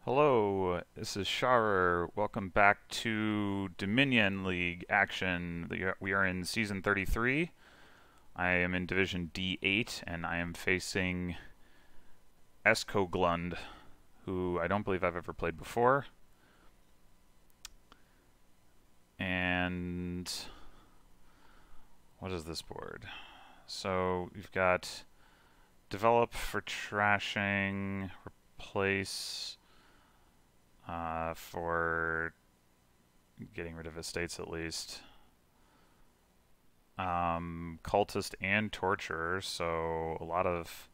Hello, this is Sharur. Welcome back to Dominion League action. We are in Season 33. I am in Division D8, and I am facing Eskoglund, who I don't believe I've ever played before. And what is this board? So we've got develop for trashing, replace for getting rid of estates at least. Cultist and torturer, so a lot of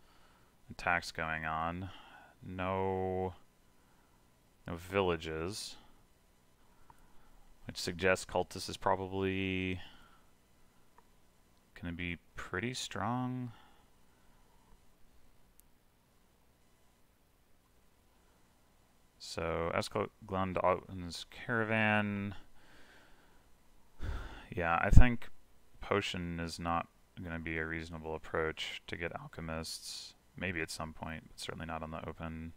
attacks going on. No villages, which suggests cultist is probably going to be pretty strong. So Escoglund owns caravan. Yeah, I think potion is not going to be a reasonable approach to get alchemists. Maybe at some point, but certainly not on the open.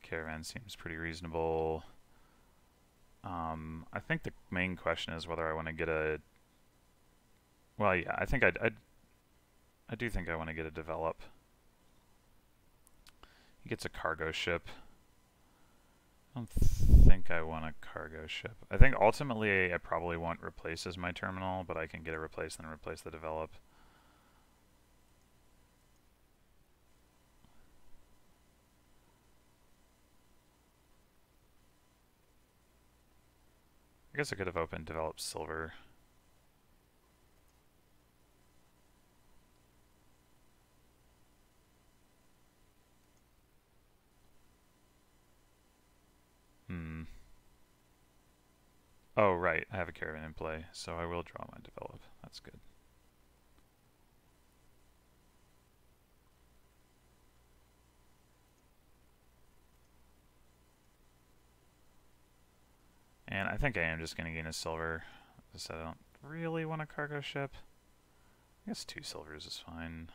Caravan seems pretty reasonable. I think the main question is whether I want to get a... Well, yeah, I think I do think I want to get a develop. He gets a cargo ship. I don't think I want a cargo ship. I think ultimately I probably want replace as my terminal, but I can get a replace and then replace the develop. I guess I could have opened develop silver. Oh, right. I have a caravan in play, so I will draw my develop. That's good. And I think I am just going to gain a silver. As I said, I don't really want a cargo ship. I guess 2 silvers is fine.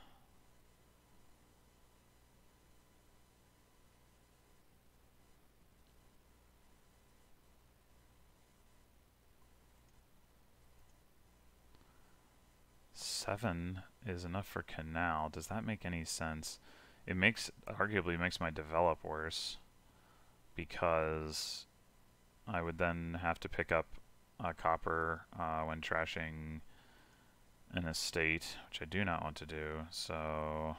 Seven is enough for canal. Does that make any sense? It arguably makes my develop worse, because I would then have to pick up copper when trashing an estate, which I do not want to do, so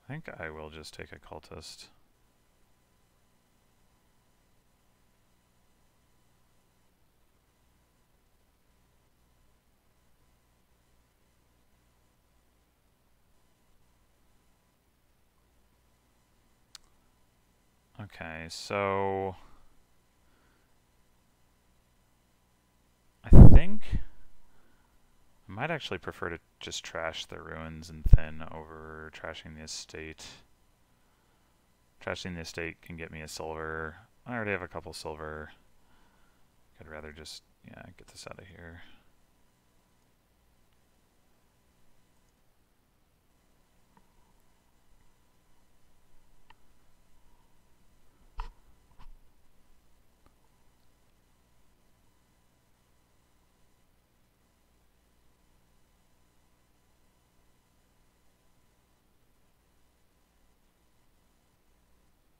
I think I will just take a cultist. Okay, so I think I might actually prefer to just trash the ruins and thin over trashing the estate. Trashing the estate can get me a silver. I already have a couple silver. I'd rather just, yeah, get this out of here.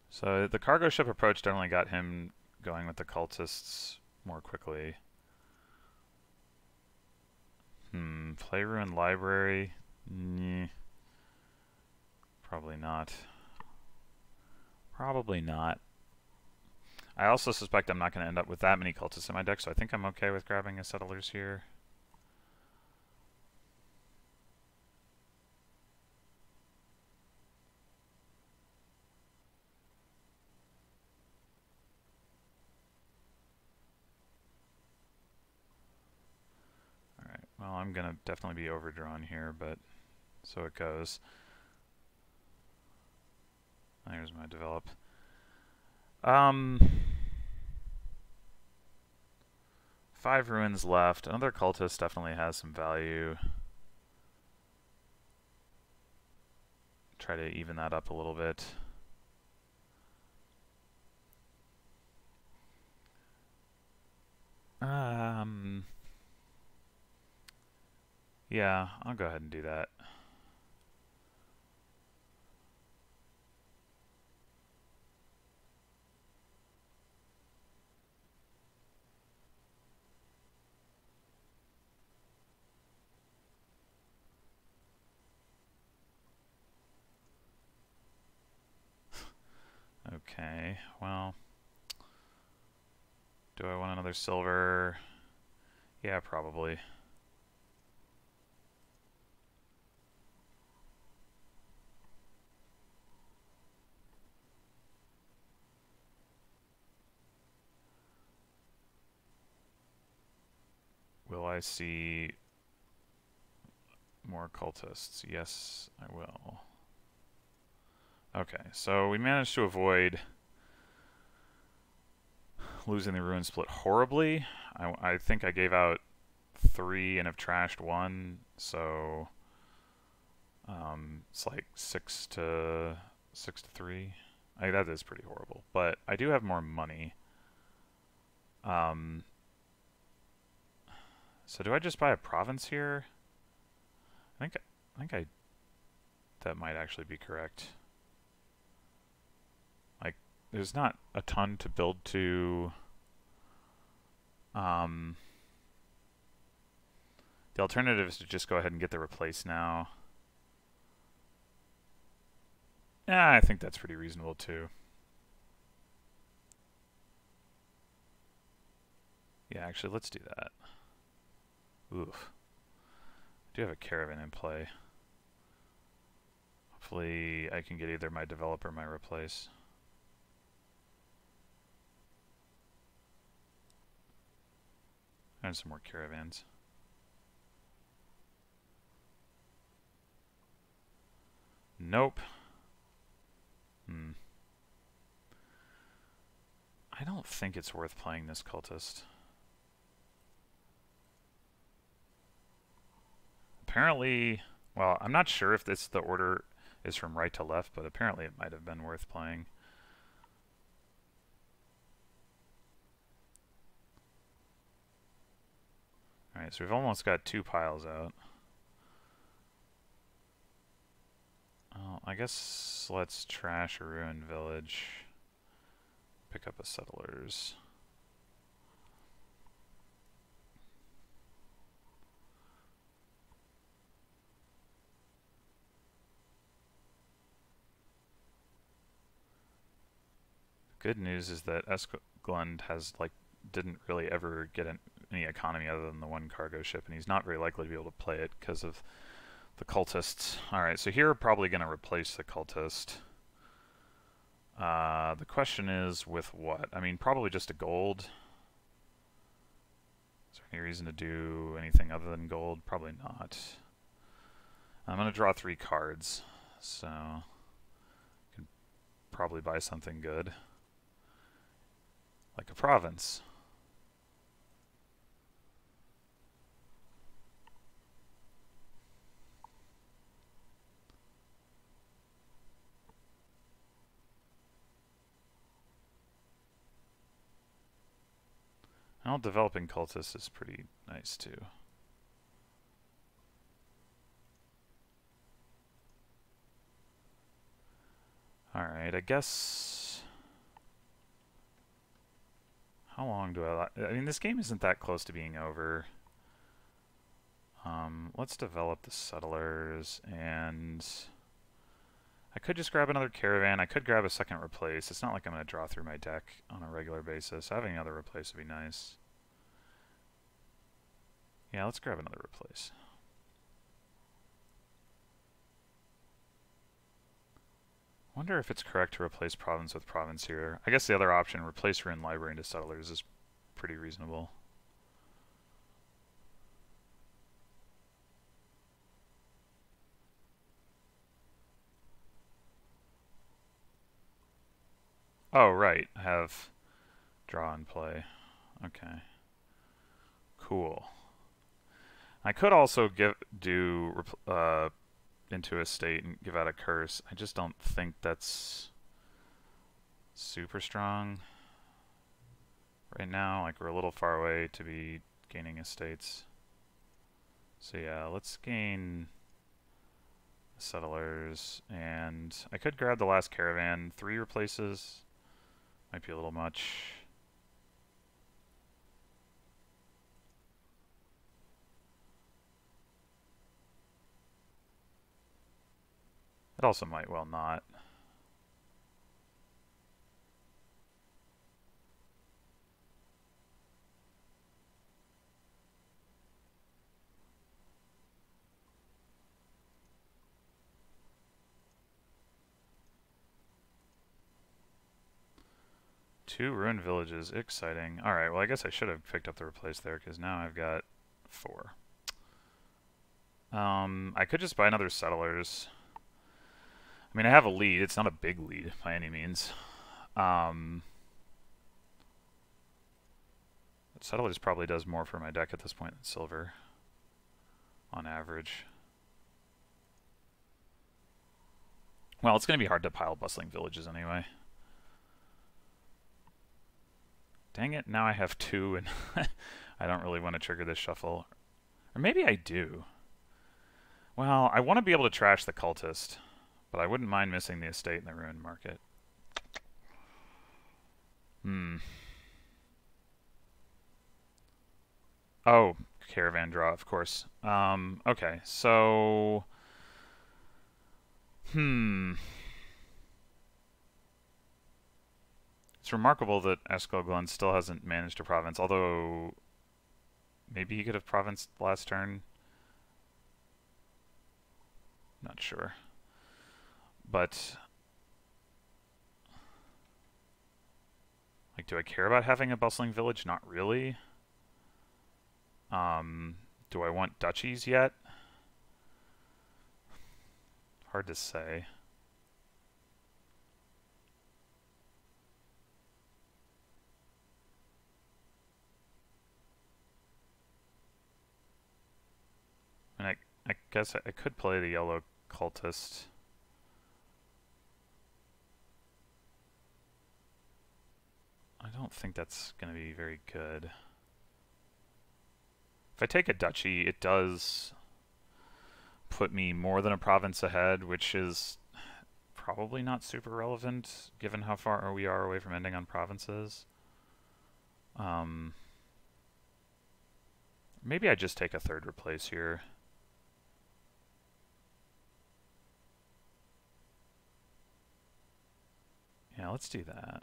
So the cargo ship approach definitely got him going with the cultists more quickly. Play ruin library? Nah. Probably not. Probably not. I also suspect I'm not going to end up with that many cultists in my deck, so I think I'm okay with grabbing a settlers here. Alright, well, I'm going to definitely be overdrawn here, but so it goes. There's my develop. 5 ruins left. Another cultist definitely has some value. Try to even that up a little bit. Yeah, I'll go ahead and do that. Okay, well, do I want another silver? Yeah, probably. Will I see more cultists? Yes, I will. Okay, so we managed to avoid losing the ruin split horribly. I think I gave out 3 and have trashed 1, so it's like 6 to 3. That is pretty horrible, but I do have more money. Um, so do I just buy a province here? I think that might actually be correct. Like, there's not a ton to build to. The alternative is to just go ahead and get the replace now. Yeah, I think that's pretty reasonable too. Yeah, actually, let's do that. Oof. I do have a caravan in play. Hopefully, I can get either my develop or my replace. And some more caravans. Nope. I don't think it's worth playing this cultist. Apparently, well, I'm not sure if the order is from right to left, but apparently it might have been worth playing. Alright, so we've almost got 2 piles out. Oh, I guess let's trash a ruined village. Pick up a settlers. Good news is that Eskoglund has didn't really ever get any economy other than the 1 cargo ship, and he's not very likely to be able to play it because of the cultists. Alright, so here we're probably going to replace the cultist. The question is with what? I mean, probably just a gold. Is there any reason to do anything other than gold? Probably not. I'm going to draw 3 cards, so I can probably buy something good. Like a province. Well, developing cultists is pretty nice too. Alright, I guess... How long do I mean, this game isn't that close to being over. Let's develop the settlers, and... I could just grab another caravan. I could grab a second replace. It's not like I'm going to draw through my deck on a regular basis. Having another replace would be nice. Yeah, let's grab another replace. Wonder if it's correct to replace province with province here. I guess the other option, replace ruin library into settlers, is pretty reasonable. Oh, right. I have draw and play. Okay. Cool. I could also do into a state and give out a curse. I just don't think that's super strong right now. Like, we're a little far away to be gaining estates. So yeah, let's gain settlers, and I could grab the last caravan. 3 replaces might be a little much. It also might well not. Two ruined villages, exciting. Alright, well I guess I should have picked up the replace there, because now I've got 4. I could just buy another settlers. I mean, I have a lead. It's not a big lead by any means. Settlers probably does more for my deck at this point than silver, on average. Well, it's going to be hard to pile bustling villages anyway. Dang it, now I have 2 and I don't really want to trigger this shuffle. Or maybe I do. Well, I want to be able to trash the cultist, but I wouldn't mind missing the estate in the ruined market. Oh, caravan draw, of course. Okay, so... It's remarkable that Eskoglund still hasn't managed a province, although maybe he could have provinced last turn. Not sure. But, like, do I care about having a bustling village? Not really. Do I want duchies yet? Hard to say. And I guess I could play the yellow cultist. I don't think that's going to be very good. If I take a duchy, it does put me more than a province ahead, which is probably not super relevant given how far we are away from ending on provinces. Maybe I just take a 3rd replace here. Yeah, let's do that.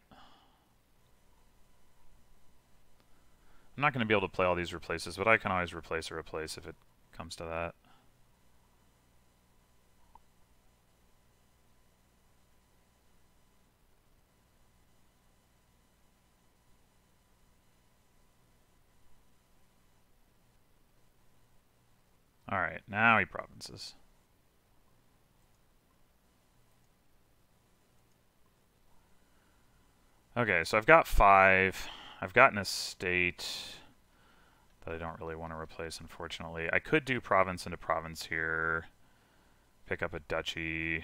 I'm not going to be able to play all these replaces, but I can always replace a replace if it comes to that. Alright, now he provinces. Okay, so I've got 5. I've got an estate that I don't really want to replace, unfortunately. I could do province into province here. Pick up a duchy.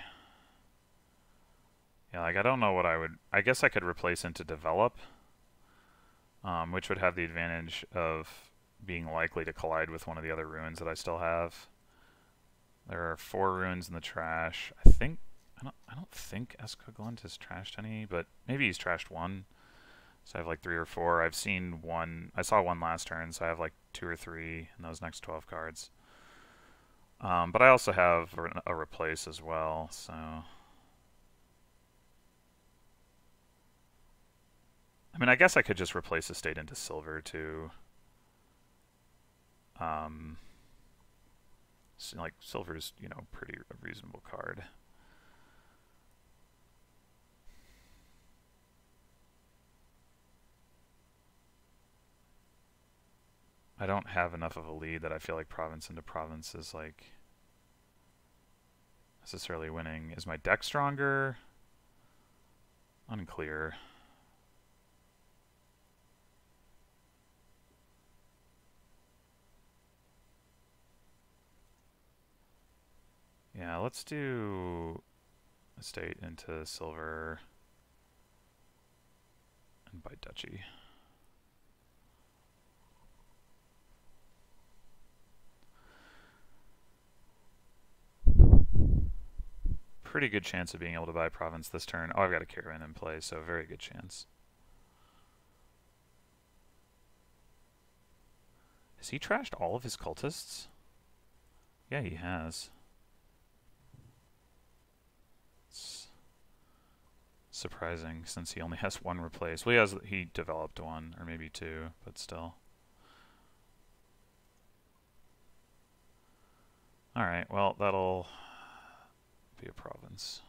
Yeah, like, I don't know what I would... I guess I could replace into develop, which would have the advantage of being likely to collide with one of the other ruins that I still have. There are 4 ruins in the trash. I don't think Eskoglund has trashed any, but maybe he's trashed 1. So I have like 3 or 4. I've seen 1. I saw 1 last turn, so I have like 2 or 3 in those next 12 cards. But I also have a replace as well, so... I mean, I guess I could just replace estate into silver too. So, like, silver's, you know, pretty a reasonable card. I don't have enough of a lead that I feel like province into province is, like, necessarily winning. Is my deck stronger? Unclear. Yeah, let's do estate into silver and buy duchy. pretty good chance of being able to buy province this turn. Oh, I've got a caravan in play, so very good chance. Has he trashed all of his cultists? Yeah, he has. It's surprising, since he only has one replaced. Well, he developed one, or maybe two, but still. Alright, well, that'll be a province.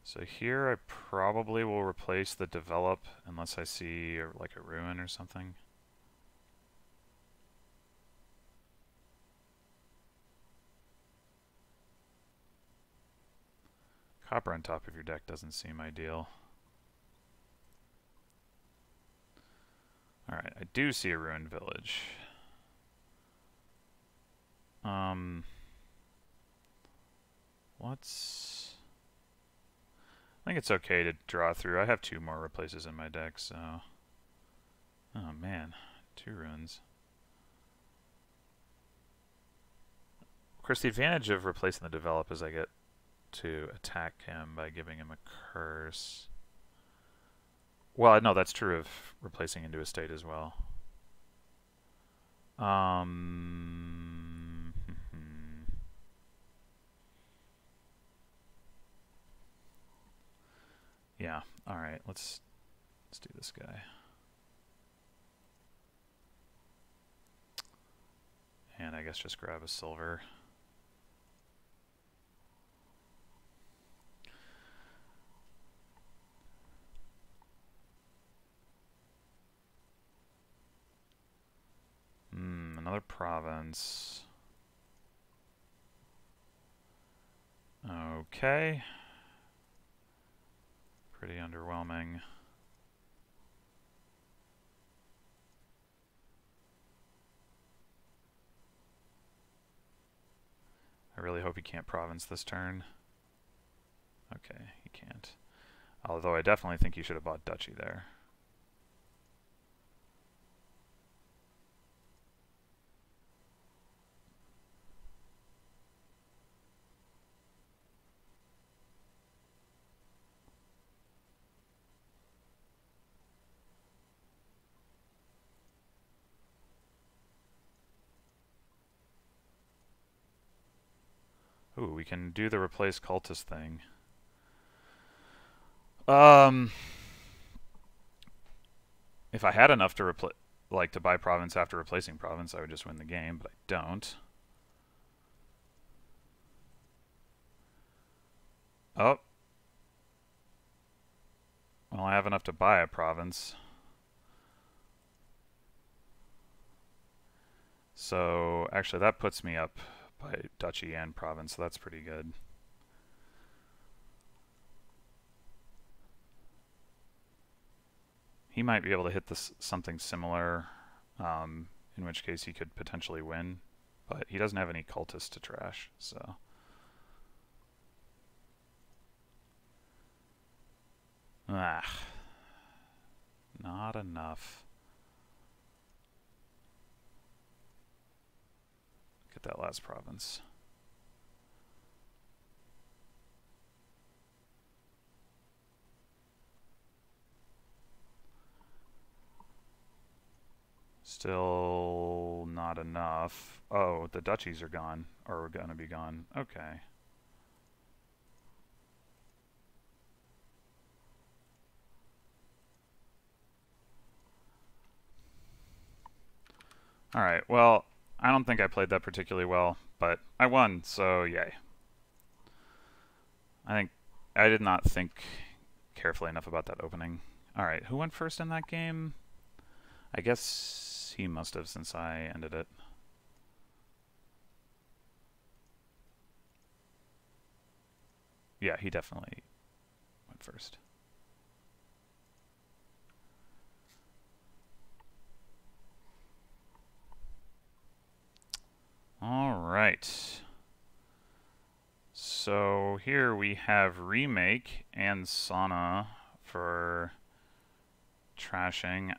So here I probably will replace the develop unless I see like a ruin or something. Copper on top of your deck doesn't seem ideal. Alright, I do see a ruined village. I think it's okay to draw through. I have two more replaces in my deck, so... Oh man, 2 ruins. Of course, the advantage of replacing the develop is I get to attack him by giving him a curse. Well, no, that's true of replacing into a state as well. Yeah, alright, let's do this guy. And I guess just grab a silver. Another province. Okay. Pretty underwhelming. I really hope he can't province this turn. Okay, he can't. Although I definitely think he should have bought duchy there. Ooh, we can do the replace cultist thing. If I had enough to to buy province after replacing province, I would just win the game, but I don't. Oh. Well, I have enough to buy a province. So, actually, that puts me up by duchy and province, so that's pretty good. He might be able to hit this something similar, in which case he could potentially win, but he doesn't have any cultists to trash, so... Not enough. Get that last province. Still not enough. Oh, the duchies are gone, or are gonna be gone. Okay. Alright, well, I don't think I played that particularly well, but I won, so yay. I did not think carefully enough about that opening. Alright, who went first in that game? I guess he must have, since I ended it. Yeah, he definitely went first. Alright. So here we have Remake and Sauna for trashing.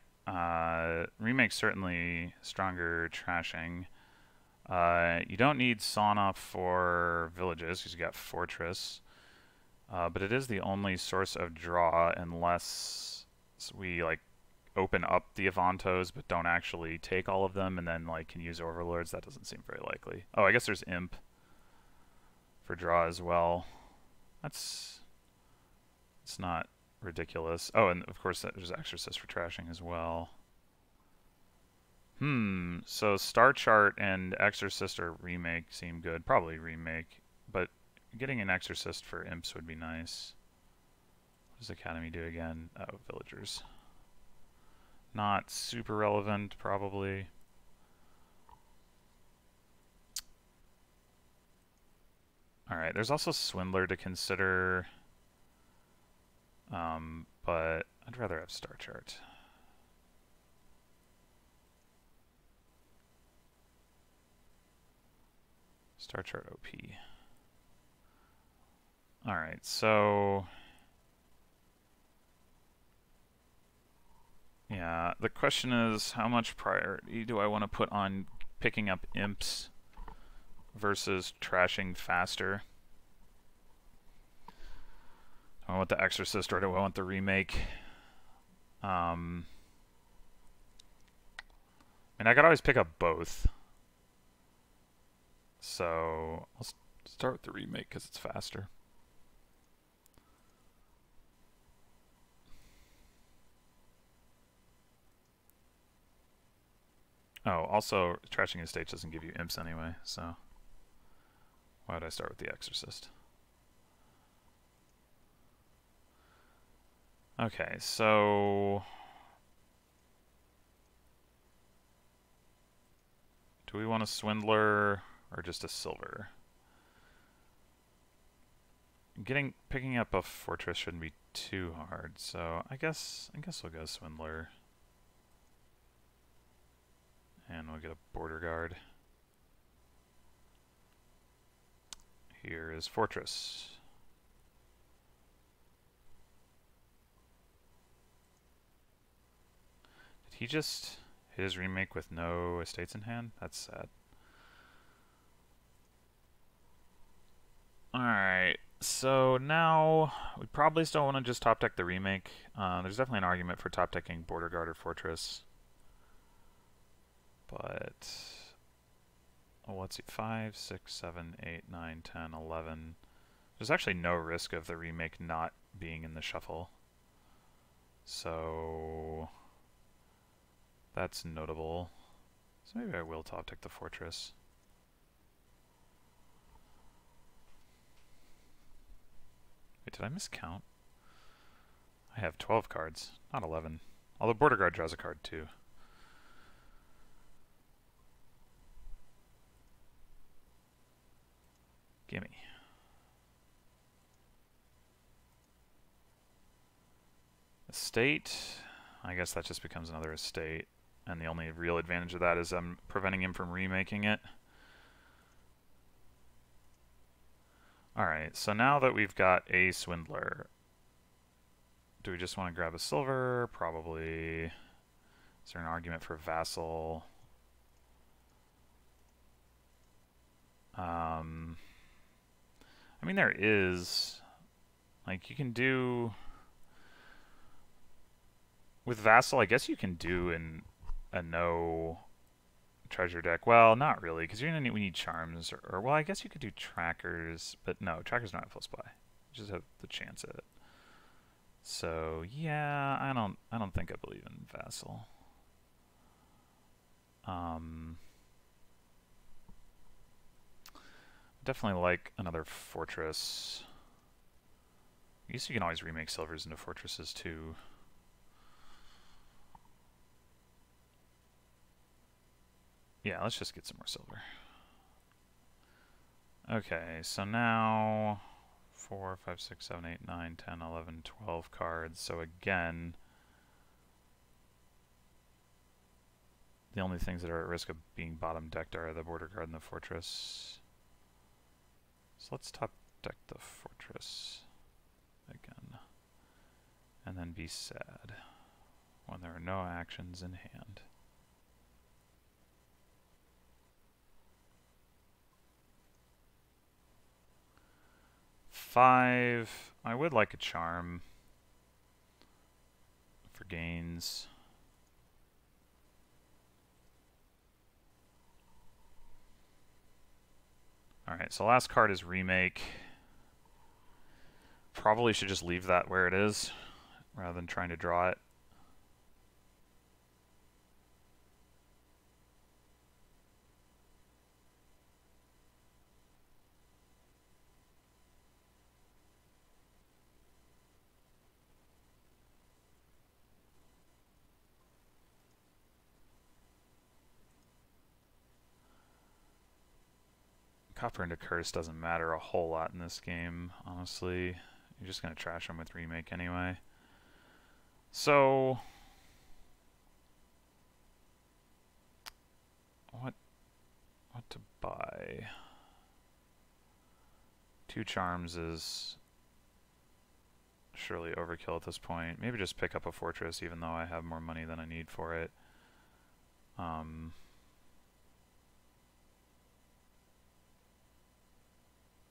Remake certainly stronger trashing. You don't need sauna for villages because you got fortress. But it is the only source of draw unless we like open up the Avantos but don't actually take all of them and then like can use overlords. That doesn't seem very likely. Oh, I guess there's imp for draw as well. It's not ridiculous. Oh, and of course there's exorcist for trashing as well. So Star Chart and Exorcist or Remake seem good. Probably Remake, but getting an Exorcist for Imps would be nice. What does Academy do again? Oh, Villagers. Not super relevant, probably. Alright, there's also Swindler to consider. But I'd rather have Star Chart. Star Chart OP. Alright, so... yeah, the question is how much priority do I want to put on picking up imps versus trashing faster? Do I want the Exorcist or do I want the Remake? I mean, I could always pick up both. So, I'll start with the Remake because it's faster. Oh, also, trashing estates doesn't give you imps anyway, so why would I start with the Exorcist? Okay, so... do we want a Swindler or just a Silver? Picking up a Fortress shouldn't be too hard, so I guess we'll go Swindler. And we'll get a Border Guard. Here is Fortress. Did he just hit his Remake with no estates in hand? That's sad. Alright, so now we probably still want to just top deck the Remake. There's definitely an argument for top decking Border Guard or Fortress. But, well, let's see, 5, 6, 7, 8, 9, 10, 11. There's actually no risk of the Remake not being in the shuffle. So, that's notable. So maybe I will top deck the Fortress. Wait, did I miscount? I have 12 cards, not 11. Although Border Guard draws a card too. Gimme. Estate. I guess that just becomes another estate. And the only real advantage of that is I'm preventing him from remaking it. Alright, so now that we've got a Swindler, do we just want to grab a Silver? Probably. Is there an argument for Vassal? I mean, there is. Like, you can do... with Vassal, I guess you can do a no treasure deck. Well, not really, because you're gonna need, we need charms, or well, I guess you could do trackers, but no, trackers don't have full supply. You just have the chance at it. So yeah, I don't think I believe in Vassal. Definitely like another Fortress. I guess you can always remake Silvers into Fortresses too. Yeah, let's just get some more Silver. Okay, so now 4, 5, 6, 7, 8, 9, 10, 11, 12 cards. So again, the only things that are at risk of being bottom decked are the Border Guard and the Fortress. So let's top deck the Fortress again. And then be sad. when there are no actions in hand. Five. I would like a charm for gains. Alright, so last card is Remake. Probably should just leave that where it is, rather than trying to draw it. Copper into Curse doesn't matter a whole lot in this game, honestly. You're just going to trash them with Remake anyway. So, what to buy? 2 charms is surely overkill at this point. Maybe just pick up a fortress, even though I have more money than I need for it.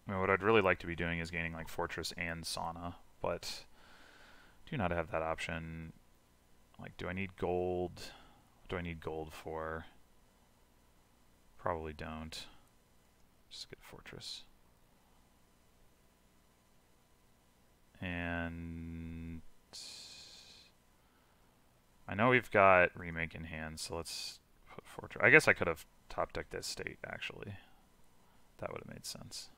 I mean, what I'd really like to be doing is gaining like Fortress and Sauna, but do not have that option. Like, do I need gold? What do I need gold for? Probably don't. Just get Fortress. And I know we've got Remake in hand, so let's put Fortress. I guess I could have top decked this state, actually. That would have made sense.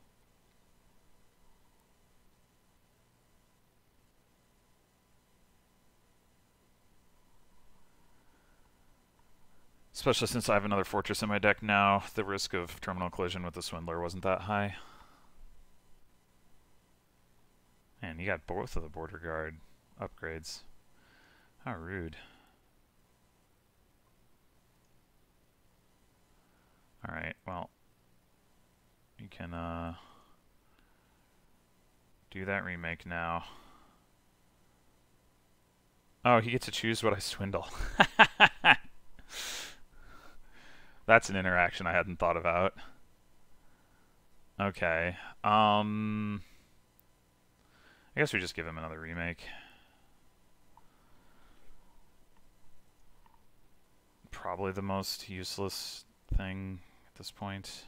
Especially since I have another Fortress in my deck now, the risk of terminal collision with the Swindler wasn't that high. Man, you got both of the Border Guard upgrades. How rude. Alright, well, you can do that Remake now. Oh, he gets to choose what I swindle. That's an interaction I hadn't thought about. Okay. I guess we just give him another Remake. Probably the most useless thing at this point.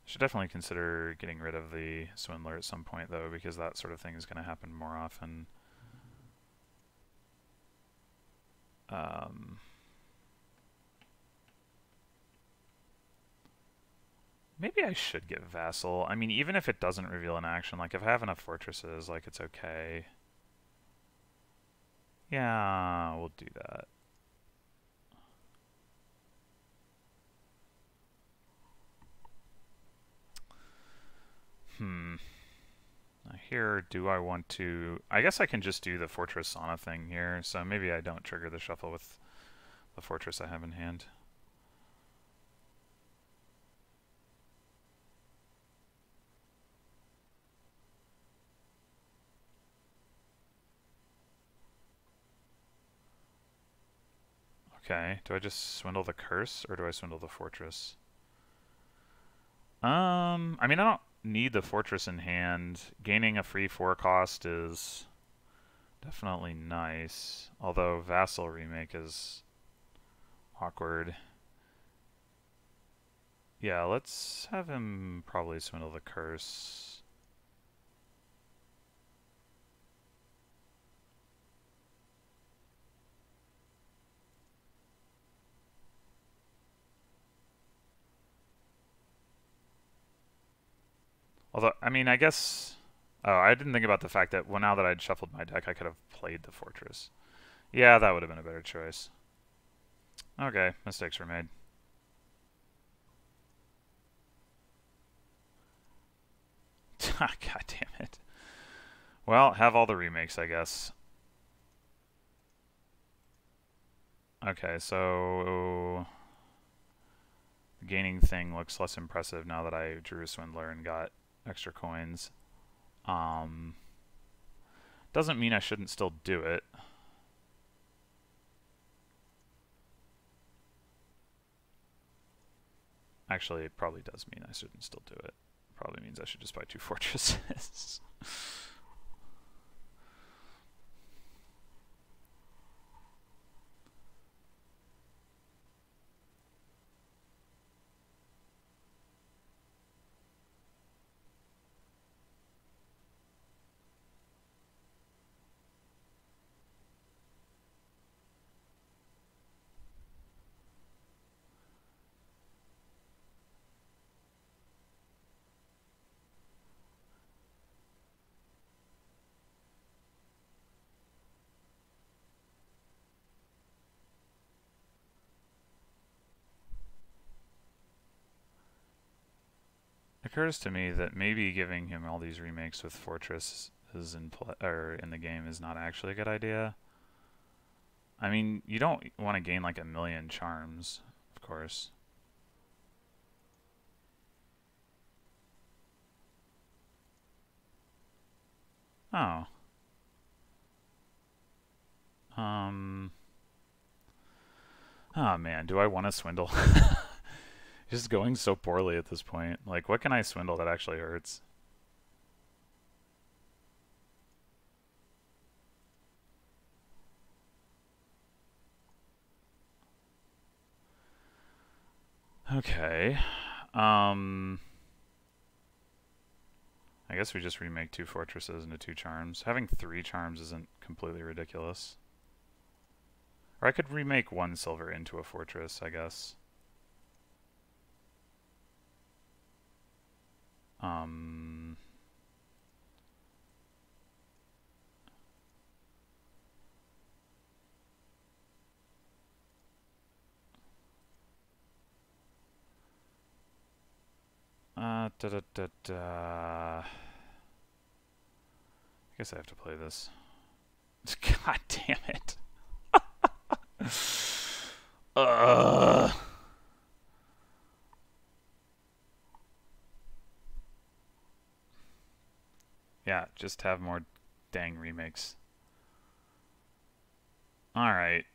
Should definitely consider getting rid of the Swindler at some point, though, because that sort of thing is going to happen more often. Maybe I should get Vassal. I mean, even if it doesn't reveal an action, like if I have enough fortresses, like it's okay. Yeah, we'll do that. Now here, do I want to... I guess I can just do the Fortress Sauna thing here, so maybe I don't trigger the shuffle with the fortress I have in hand. Okay, do I just swindle the curse, or do I swindle the fortress? I mean, I don't need the fortress in hand. Gaining a free 4 cost is definitely nice, although Vassal Remake is awkward. Yeah, let's have him probably swindle the curse. Although, I mean, I guess... Oh, I didn't think about the fact that, well, now that I'd shuffled my deck, I could have played the fortress. Yeah, that would have been a better choice. Okay, mistakes were made. God damn it. Well, have all the remakes, I guess. Okay, so... The gaining thing looks less impressive now that I drew a Swindler and got extra coins. Doesn't mean I shouldn't still do it. Actually, it probably does mean I shouldn't still do it. Probably means I should just buy 2 fortresses. It occurs to me that maybe giving him all these remakes with fortresses in the game is not actually a good idea. I mean, you don't want to gain like 1,000,000 charms, of course. Oh. Oh man, do I want to swindle? Just going so poorly at this point. Like, what can I swindle that actually hurts? Okay. I guess we just remake 2 fortresses into 2 charms. Having 3 charms isn't completely ridiculous. Or I could remake 1 silver into a fortress, I guess. I guess I have to play this. God damn it. Yeah, just have more dang remakes. Alright.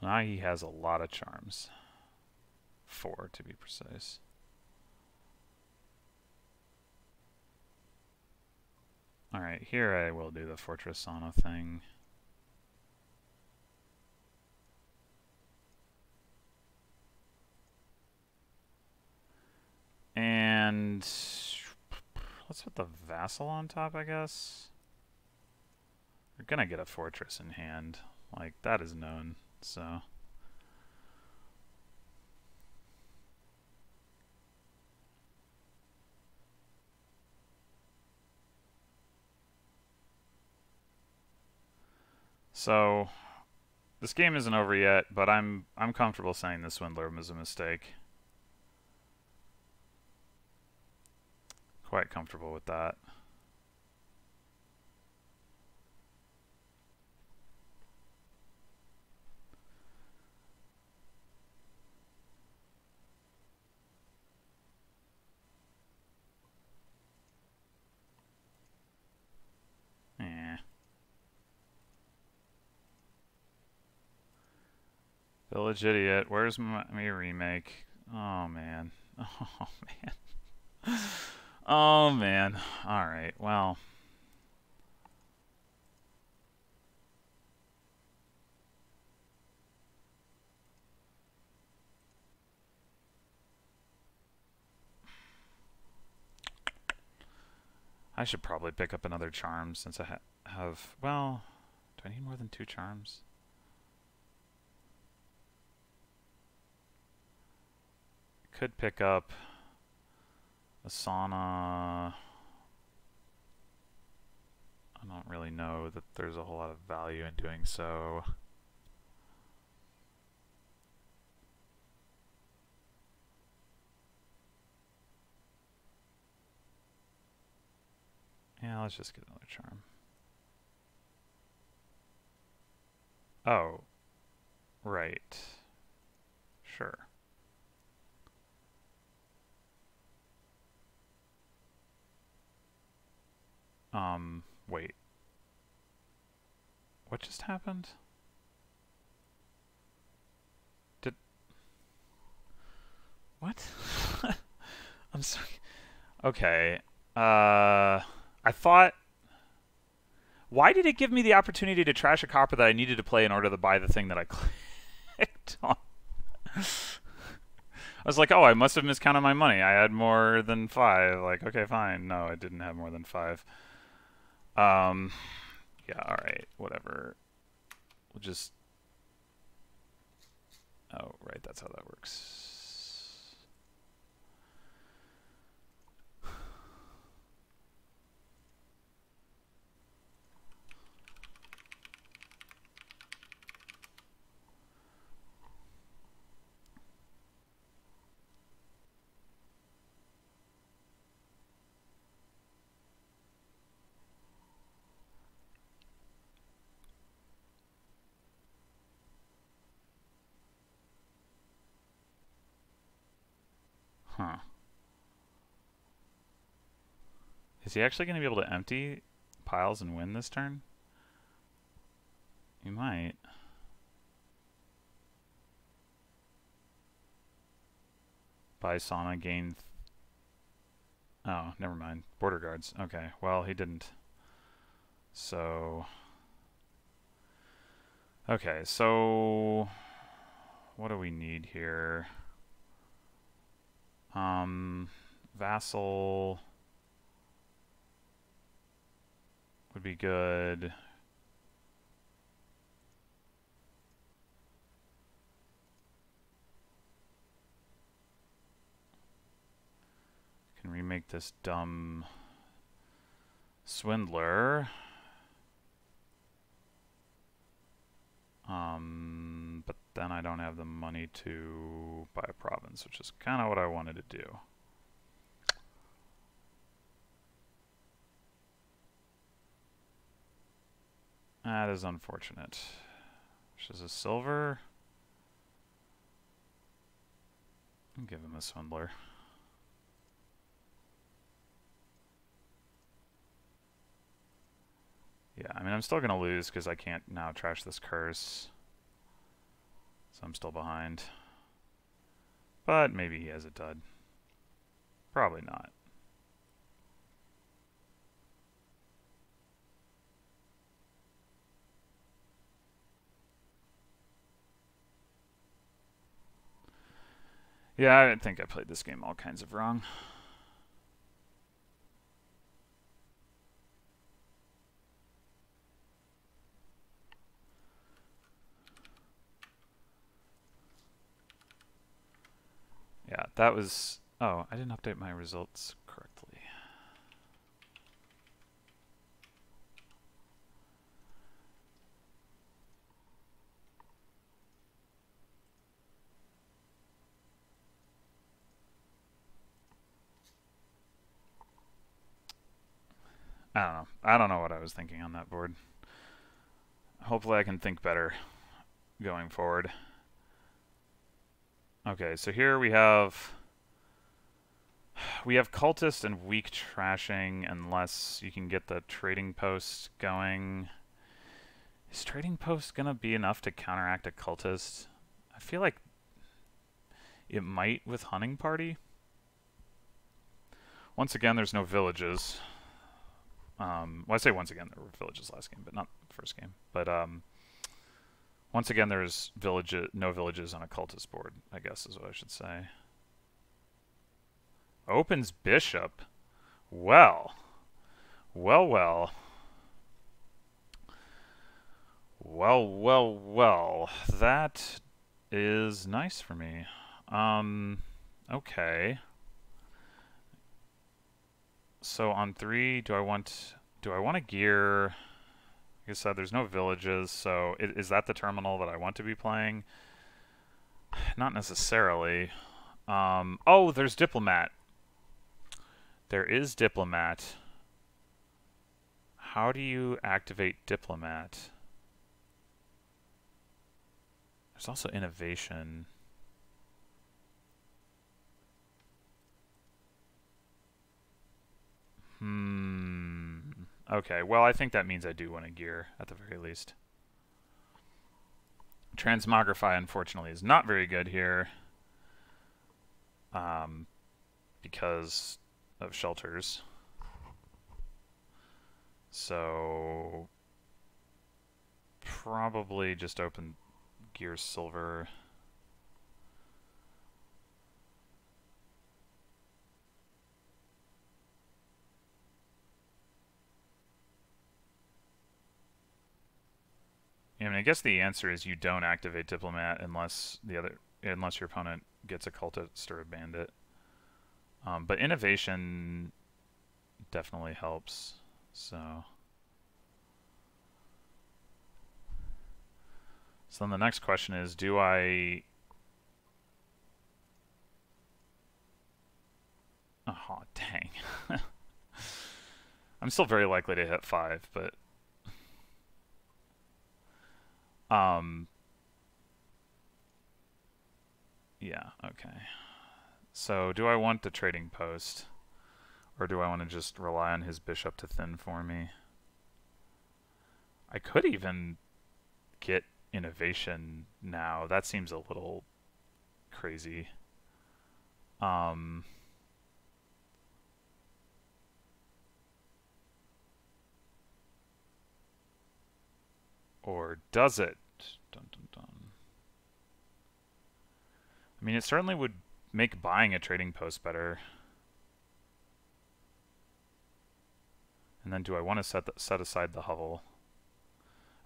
Now he has a lot of charms. 4 to be precise. Alright, here I will do the Fortress Sauna thing. And let's put the Vassal on top, I guess. We're gonna get a Fortress in hand. Like, that is known, so... So, this game isn't over yet, but I'm comfortable saying the Swindler was a mistake. Quite comfortable with that. Eh. Village Idiot, where's my remake? Oh man. Oh man. Oh man. Alright, well. I should probably pick up another charm since I have, well, do I need more than 2 charms? I could pick up a sauna. I don't really know that there's a whole lot of value in doing so. Yeah, let's just get another charm. Oh. Right. Sure. Wait. What just happened? What? I'm sorry. Okay. I thought... Why did it give me the opportunity to trash a copper that I needed to play in order to buy the thing that I clicked on? I was like, oh, I must have miscounted my money. I had more than 5. Like, okay, fine. No, I didn't have more than 5. Yeah, alright. Whatever. We'll just... Oh, right. That's how that works. Huh. Is he actually going to be able to empty piles and win this turn? He might. Buy sauna, gain... Oh, never mind. Border guards. Okay, well, he didn't. So... Okay, so... What do we need here? Vassal... would be good. Can remake this dumb swindler. But then I don't have the money to buy a province, which is kind of what I wanted to do. That is unfortunate. Which is a silver. I'll give him a swindler. Yeah, I mean, I'm still going to lose because I can't now trash this curse. So I'm still behind. But maybe he has a dud. Probably not. Yeah, I think I played this game all kinds of wrong. Yeah, that was... Oh, I didn't update my results correctly. I don't know. I don't know what I was thinking on that board. Hopefully I can think better going forward. Okay, so here we have cultist and weak trashing unless you can get the trading post going. Is trading post gonna be enough to counteract a cultist? I feel like it might with hunting party. Once again, there's no villages. Well, I say once again, there were villages last game, but not the first game. But once again, there's no villages on a cultist board, I guess is what I should say. Opens bishop. Well. Well, well. Well, well, well. That is nice for me. Okay. So on 3, do I want to gear? Like I said, there's no villages, so is that the terminal that I want to be playing? Not necessarily. Oh, there's diplomat. There is diplomat. How do you activate diplomat? There's also innovation. Okay, well, I think that means I do want a gear, at the very least. Transmogrify, unfortunately, is not very good here. Because of shelters. So probably just open gear silver. I mean, I guess the answer is you don't activate diplomat unless your opponent gets a cultist or a bandit. But innovation definitely helps. So then the next question is, do I... Oh, dang. I'm still very likely to hit 5, but... yeah, okay. So do I want the trading post? Or do I want to just rely on his bishop to thin for me? I could even get innovation now. That seems a little crazy. Or does it? Dun, dun, dun. I mean, it certainly would make buying a trading post better. And then do I want to set aside the hovel?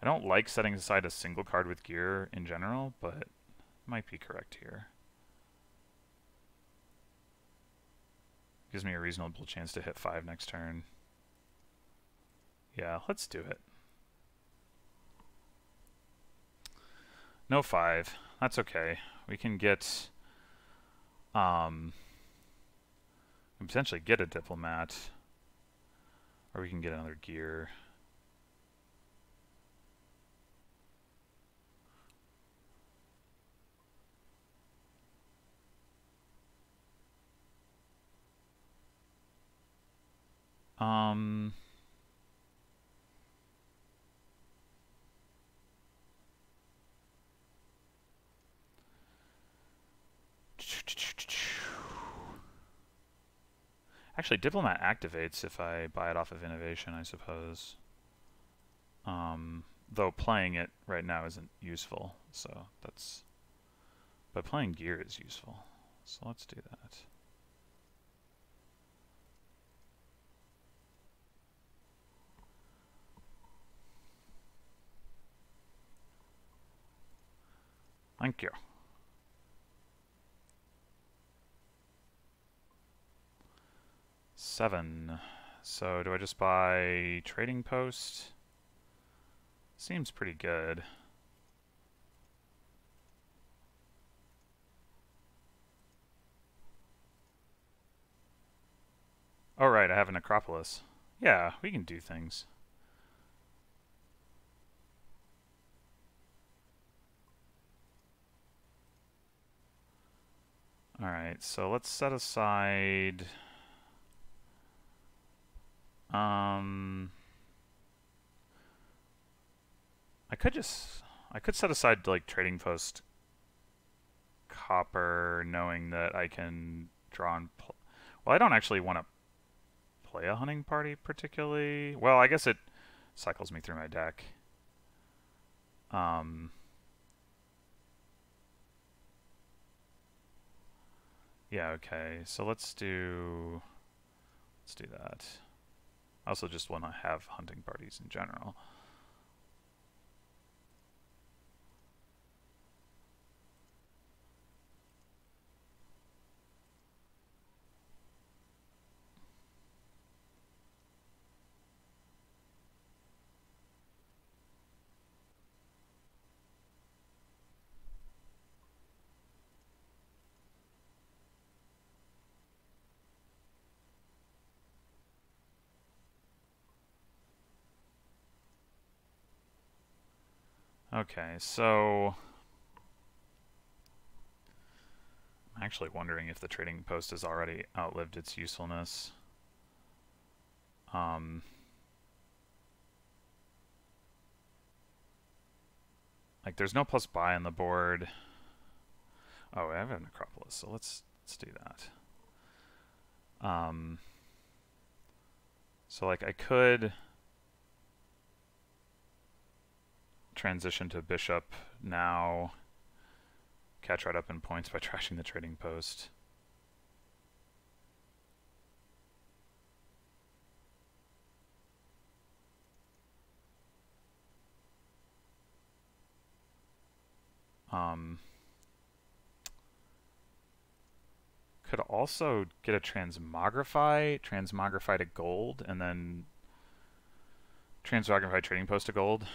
I don't like setting aside a single card with gear in general, but it might be correct here. Gives me a reasonable chance to hit 5 next turn. Yeah, let's do it. No 5. That's okay. We can get... potentially get a diplomat. Or we can get another gear. Actually, diplomat activates if I buy it off of innovation, I suppose. Though playing it right now isn't useful, so that's... But playing gear is useful, so let's do that. Thank you. Seven. So do I just buy trading post? Seems pretty good. Oh right, I have an Acropolis. Yeah, we can do things. Alright, so let's set aside... I could set aside like trading post copper, knowing that I can draw and well, I don't actually want to play a hunting party particularly. Well, I guess it cycles me through my deck. Yeah, okay. So let's do that. I also just want to have hunting parties in general. Okay, so I'm actually wondering if the trading post has already outlived its usefulness. Like, there's no plus buy on the board. Oh, I have a necropolis, so let's do that. So like I could transition to bishop now, catch right up in points by trashing the trading post. Could also get a transmogrify to gold, and then transmogrify trading post to gold.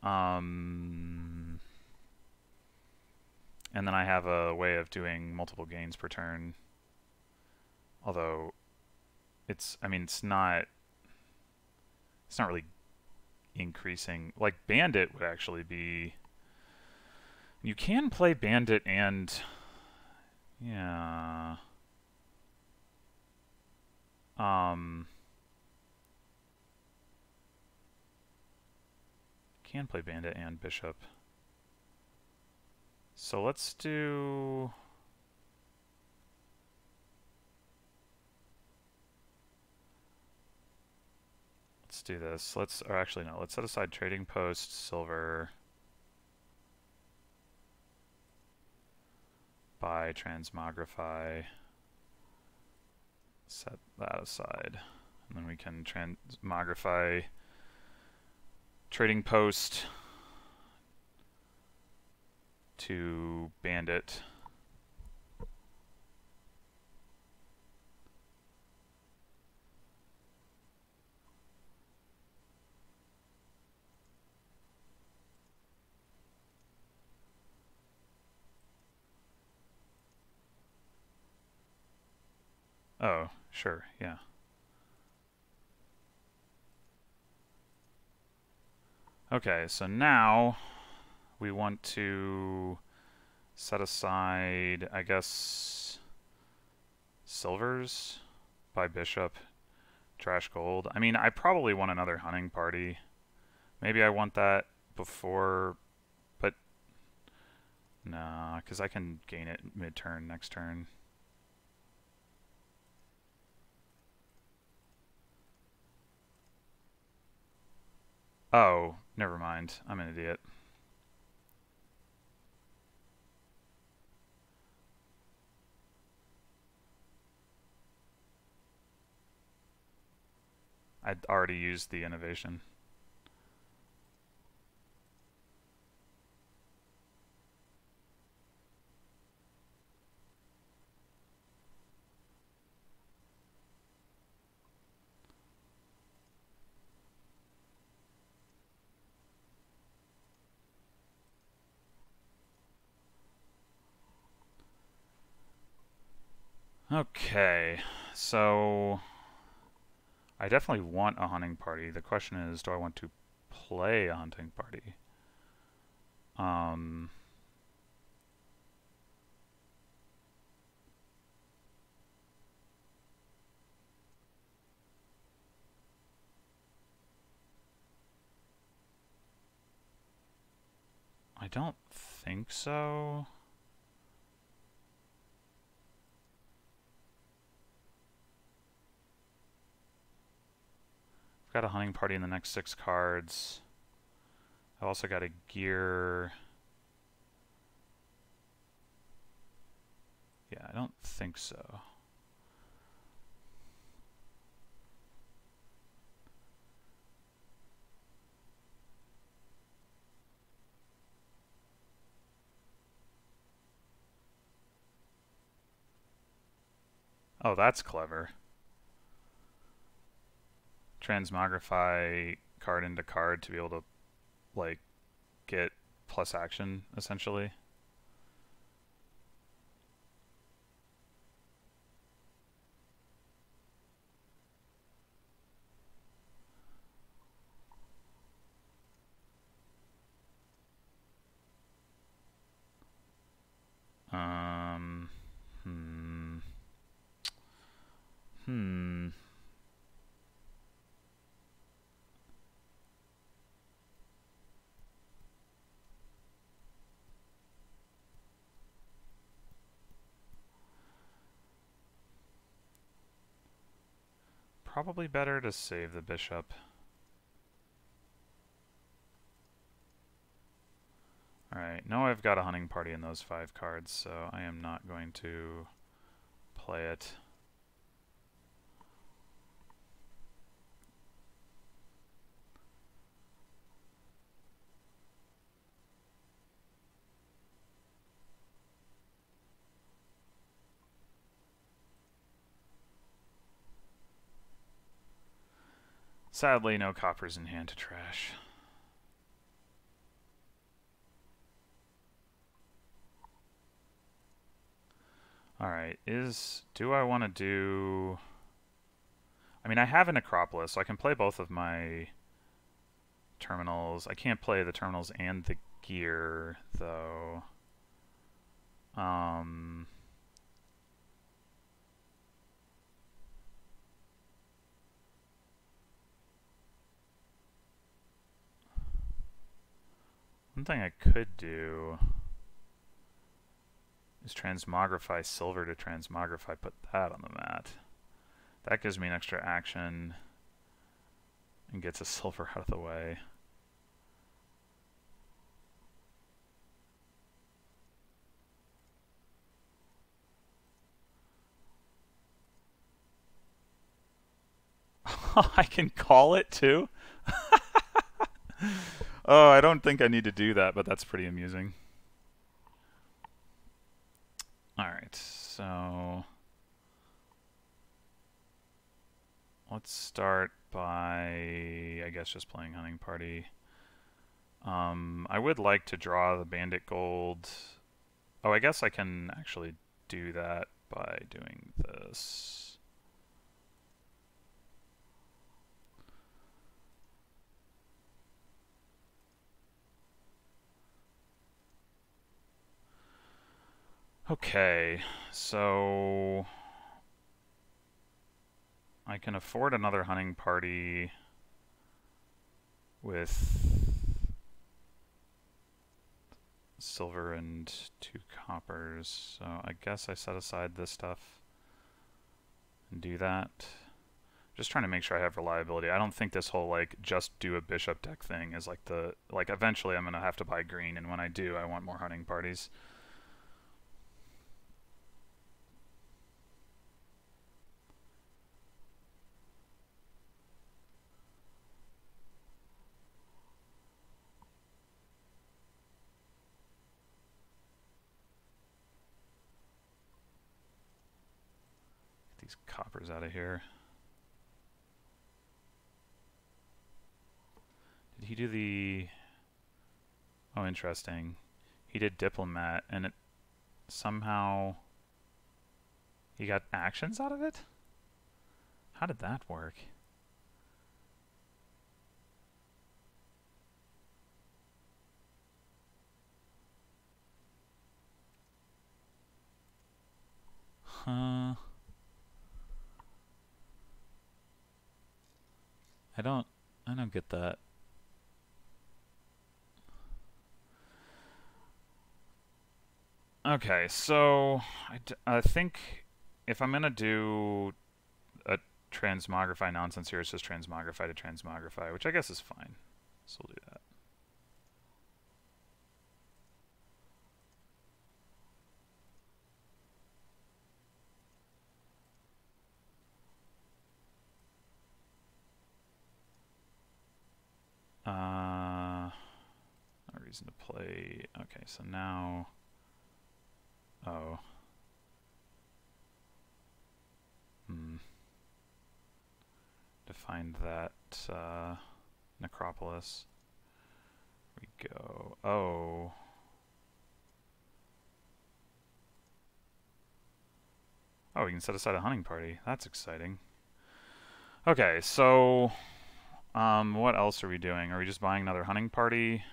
And then I have a way of doing multiple gains per turn. Although it's not really increasing. Like Bandit would actually be. You can play Bandit and yeah. Can play Bandit and Bishop. So let's do. Let's do this. Or actually no, let's set aside trading post, silver, buy, transmogrify. Set that aside. And then we can transmogrify trading post to Bandit. Oh, sure, yeah. Okay, so now we want to set aside, I guess, silvers by bishop, trash gold. I mean, I probably want another hunting party. Maybe I want that before, but nah, because I can gain it mid-turn next turn. Oh, never mind. I'm an idiot. I'd already used the innovation. Okay, so I definitely want a hunting party. The question is, do I want to play a hunting party? I don't think so. I've got a hunting party in the next 6 cards. I've also got a gear. Yeah, I don't think so. Oh, that's clever. Transmogrify card into card to be able to, like, get plus action, essentially. probably better to save the bishop. Alright, now I've got a hunting party in those 5 cards, so I am not going to play it. Sadly, no coppers in hand to trash. Alright, do I want to do... I mean, I have an Acropolis, so I can play both of my terminals. I can't play the terminals and the gear, though. One thing I could do is transmogrify silver to transmogrify, put that on the mat. That gives me an extra action and gets a silver out of the way. I can call it too? Oh, I don't think I need to do that, but that's pretty amusing. Alright, so let's start by, I guess, just playing Hunting Party. I would like to draw the Bandit Gold. Oh, I guess I can actually do that by doing this. Okay, so I can afford another hunting party with silver and 2 coppers. So I guess I set aside this stuff and do that. Just trying to make sure I have reliability. I don't think this whole like just do a bishop deck thing is like the eventually I'm gonna have to buy green, and when I do, I want more hunting parties. Get these coppers out of here. Did he do the... Oh, interesting. He did Diplomat, and it somehow... He got actions out of it? How did that work? Huh. I don't get that. Okay, so I think if I'm gonna do a transmogrify nonsense here, it's just transmogrify to transmogrify, which I guess is fine. So we'll do that. No reason to play. Okay, so now... Oh. To find that necropolis. We go. Oh. Oh, we can set aside a hunting party. That's exciting. Okay, so what else are we doing? Are we just buying another hunting party?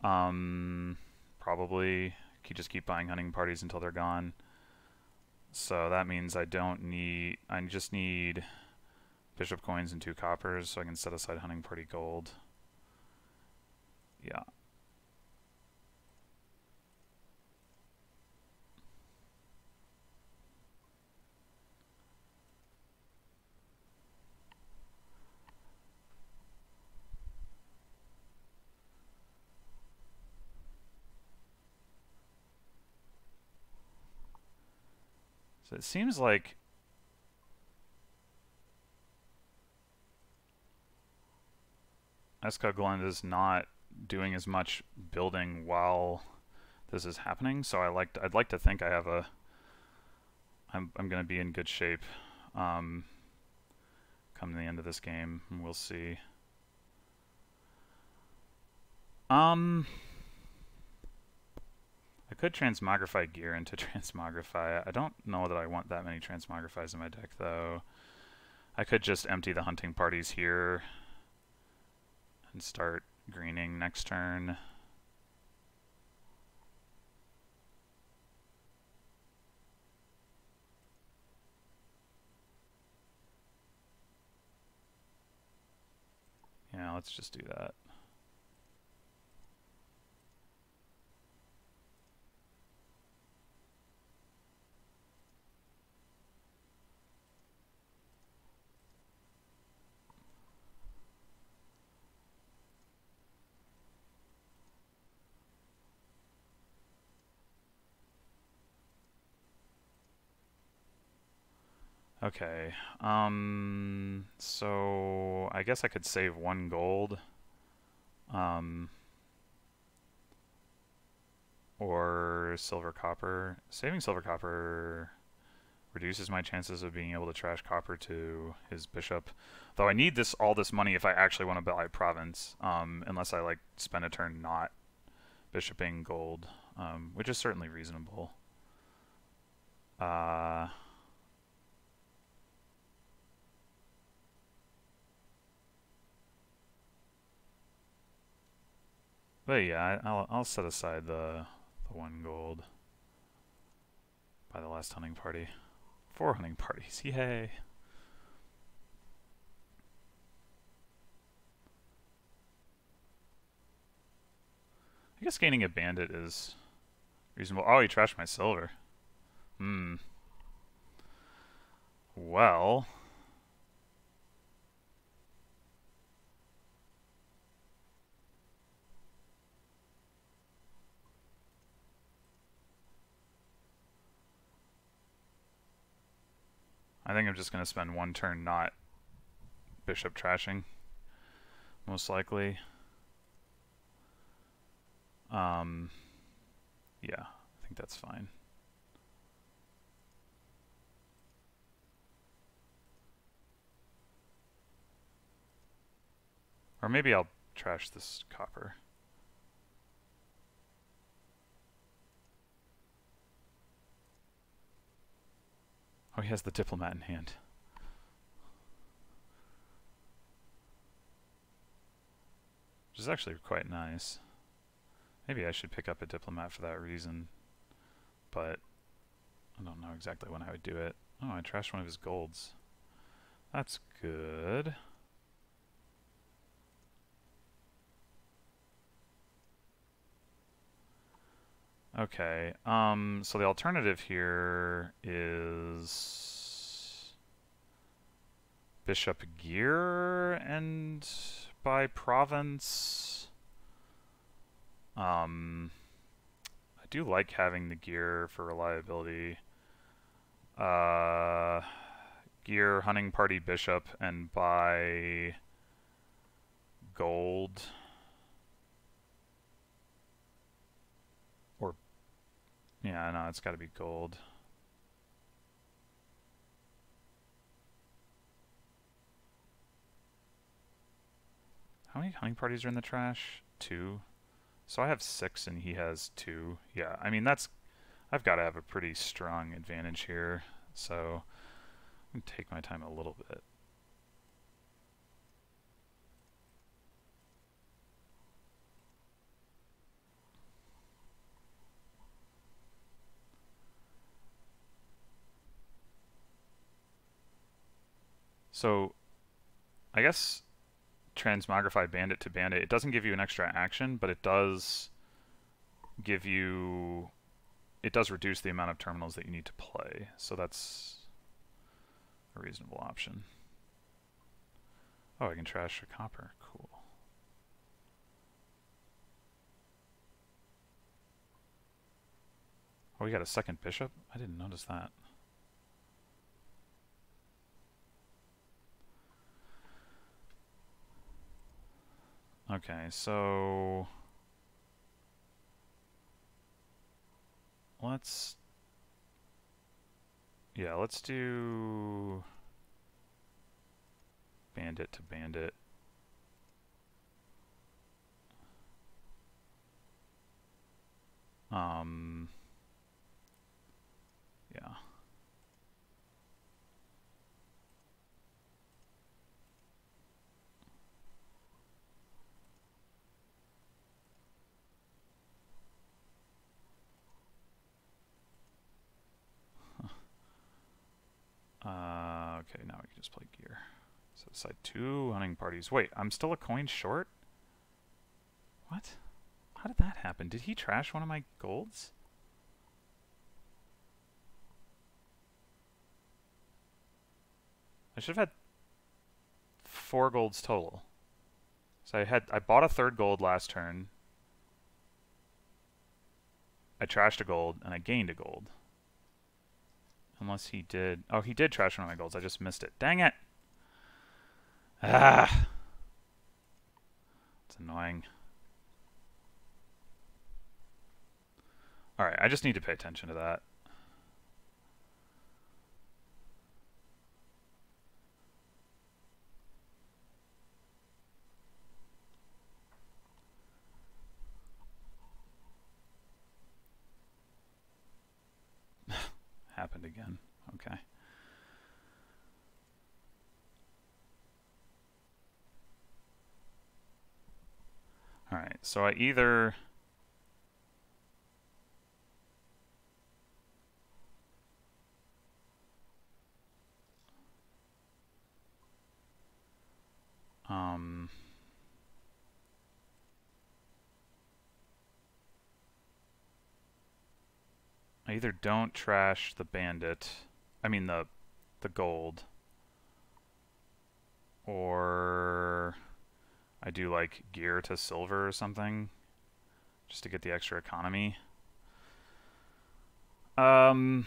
Probably. Just keep buying hunting parties until they're gone. So that means I just need bishop coins and 2 coppers, so I can set aside hunting party gold. Yeah. So it seems like eskoglund is not doing as much building while this is happening. So I'd like to think I have a I'm going to be in good shape come to the end of this game, and we'll see. I could transmogrify gear into transmogrify. I don't know that I want that many transmogrifies in my deck, though. I could just empty the hunting parties here and start greening next turn. Yeah, let's just do that. Okay, so I guess I could save 1 gold. Or silver copper. Saving silver copper reduces my chances of being able to trash copper to his bishop. Though I need all this money if I actually want to buy province, unless I like spend a turn not bishoping gold, which is certainly reasonable. But yeah, I'll set aside the 1 gold. By the last hunting party. 4 hunting parties, yay! I guess gaining a bandit is reasonable. Oh, he trashed my silver. Well, I think I'm just going to spend 1 turn not bishop trashing, most likely. Yeah, I think that's fine. Or maybe I'll trash this copper. Oh, he has the diplomat in hand. Which is actually quite nice. Maybe I should pick up a diplomat for that reason. But I don't know exactly when I would do it. Oh, I trashed one of his golds. That's good. Okay, so the alternative here is bishop gear and by province. I do like having the gear for reliability. Gear, hunting party, bishop, and buy gold. Or, yeah, no, it's got to be gold. How many hunting parties are in the trash? 2. So I have 6 and he has 2. Yeah, I mean, I've got to have a pretty strong advantage here. So I'm going to take my time a little bit. So I guess transmogrify bandit to bandit, it doesn't give you an extra action, but it does give you, it does reduce the amount of terminals that you need to play. So that's a reasonable option. Oh, I can trash a copper. Cool. Oh, we got a second bishop? I didn't notice that. Okay, so let's do bandit to bandit. Yeah. Okay, now we can just play gear. So decide 2 hunting parties. Wait, I'm still a coin short? What? How did that happen? Did he trash one of my golds? I should have had 4 golds total. So I bought a 3rd gold last turn. I trashed a gold, and I gained a gold. Unless he did... Oh, he did trash one of my golds. I just missed it. Dang it! Ah! It's annoying. Alright, I just need to pay attention to that. Happened again. Okay. Alright, so I either... I either don't trash the bandit, I mean the gold, or I do like gear to silver or something, just to get the extra economy. I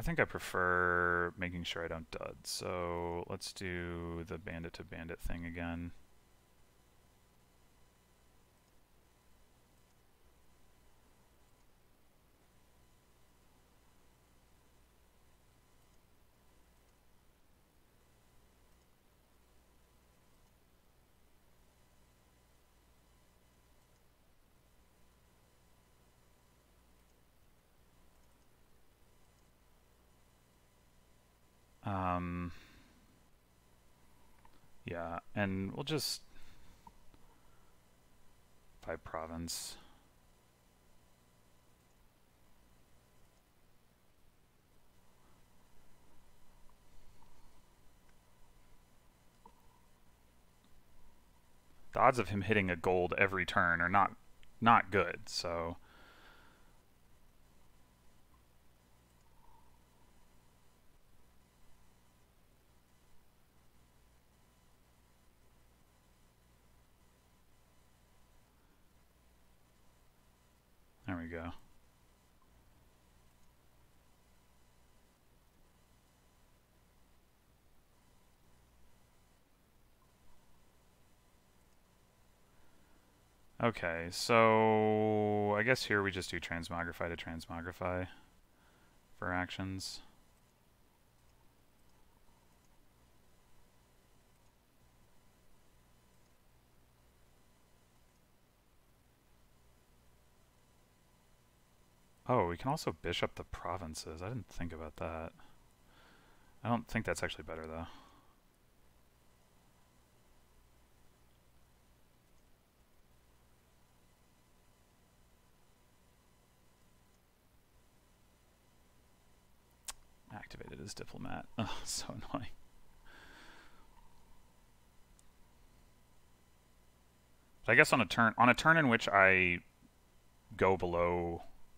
think I prefer making sure I don't dud, so let's do the bandit to bandit thing again. Yeah, and we'll just by province. The odds of him hitting a gold every turn are not good, so there we go. Okay, so I guess here we just do transmogrify to transmogrify for actions. Oh, we can also bishop the provinces. I didn't think about that. I don't think that's actually better, though. Activated as diplomat. Oh, so annoying. But I guess on a turn in which I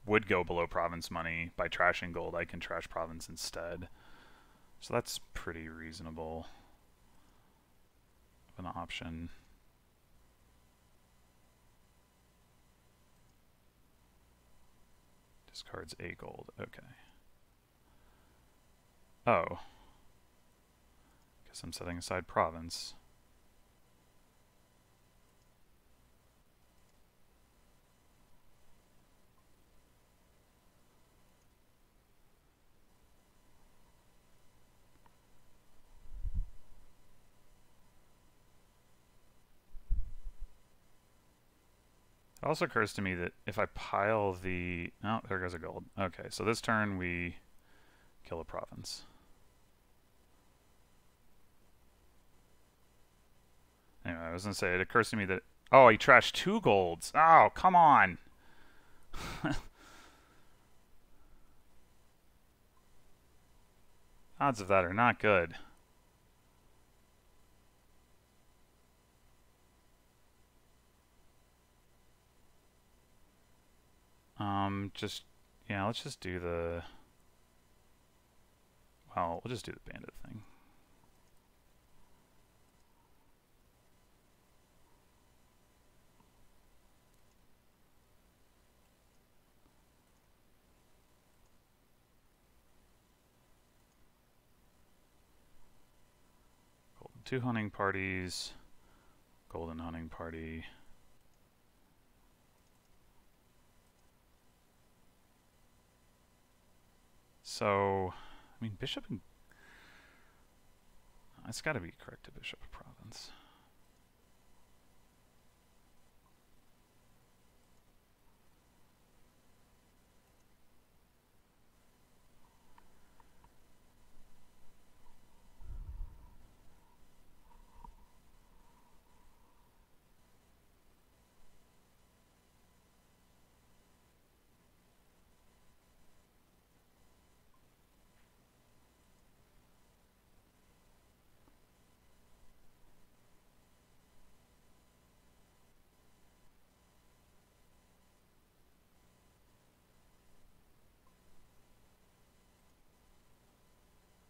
would go below province money by trashing gold, I can trash province instead. So that's pretty reasonable of an option. Discards a gold. Okay. Oh. because I'm setting aside province. It also occurs to me that if I pile the... Oh, there goes a gold. Okay, so this turn we kill a province. Anyway, I was going to say, it occurs to me that... Oh, he trashed 2 golds. Oh, come on! Odds of that are not good. Yeah, let's just do the... Well, we'll just do the bandit thing. Golden 2 hunting parties. Golden hunting party. So, I mean, bishop and... It's got to be correct to bishop province.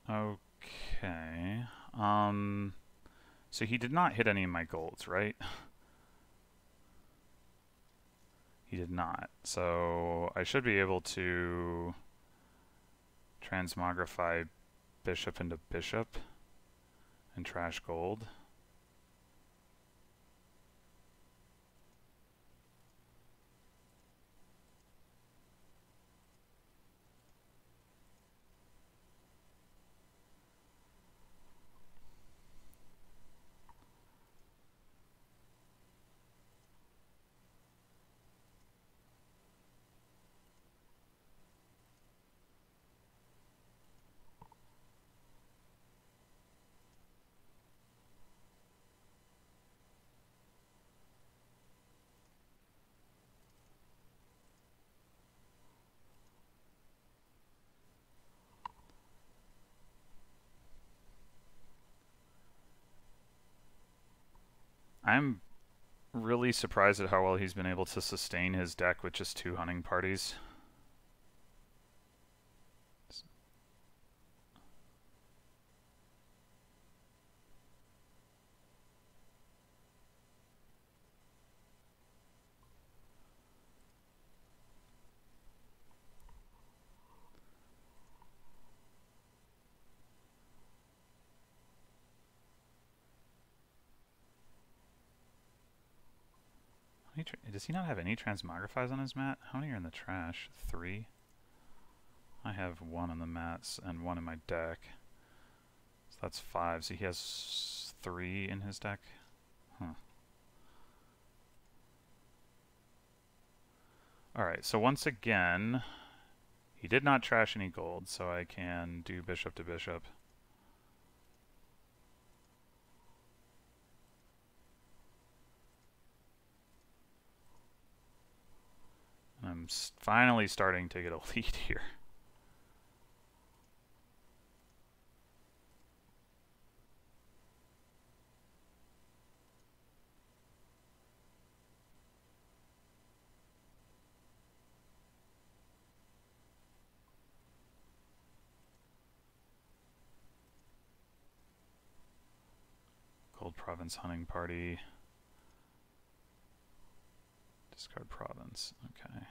Okay. So he did not hit any of my golds, right? He did not. So I should be able to transmogrify bishop into bishop and trash gold. I'm really surprised at how well he's been able to sustain his deck with just 2 hunting parties. Does he not have any transmogrifies on his mat? How many are in the trash? 3? I have 1 on the mats and 1 in my deck. So that's 5. So he has 3 in his deck? Huh. Alright, so once again, he did not trash any gold, so I can do bishop to bishop. I'm finally starting to get a lead here. Gold province hunting party. Discard province. Okay.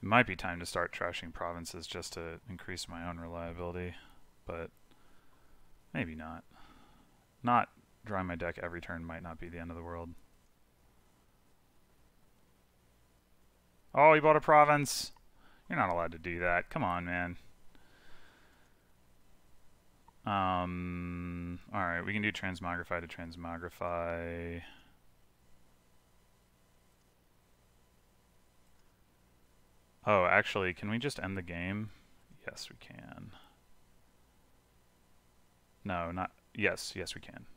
might be time to start trashing provinces just to increase my own reliability, but maybe not. Not drawing my deck every turn might not be the end of the world. Oh, he bought a province! You're not allowed to do that. Come on, man. Alright, we can do transmogrify to transmogrify. Oh, actually, can we just end the game? Yes, we can. No, not... Yes, we can.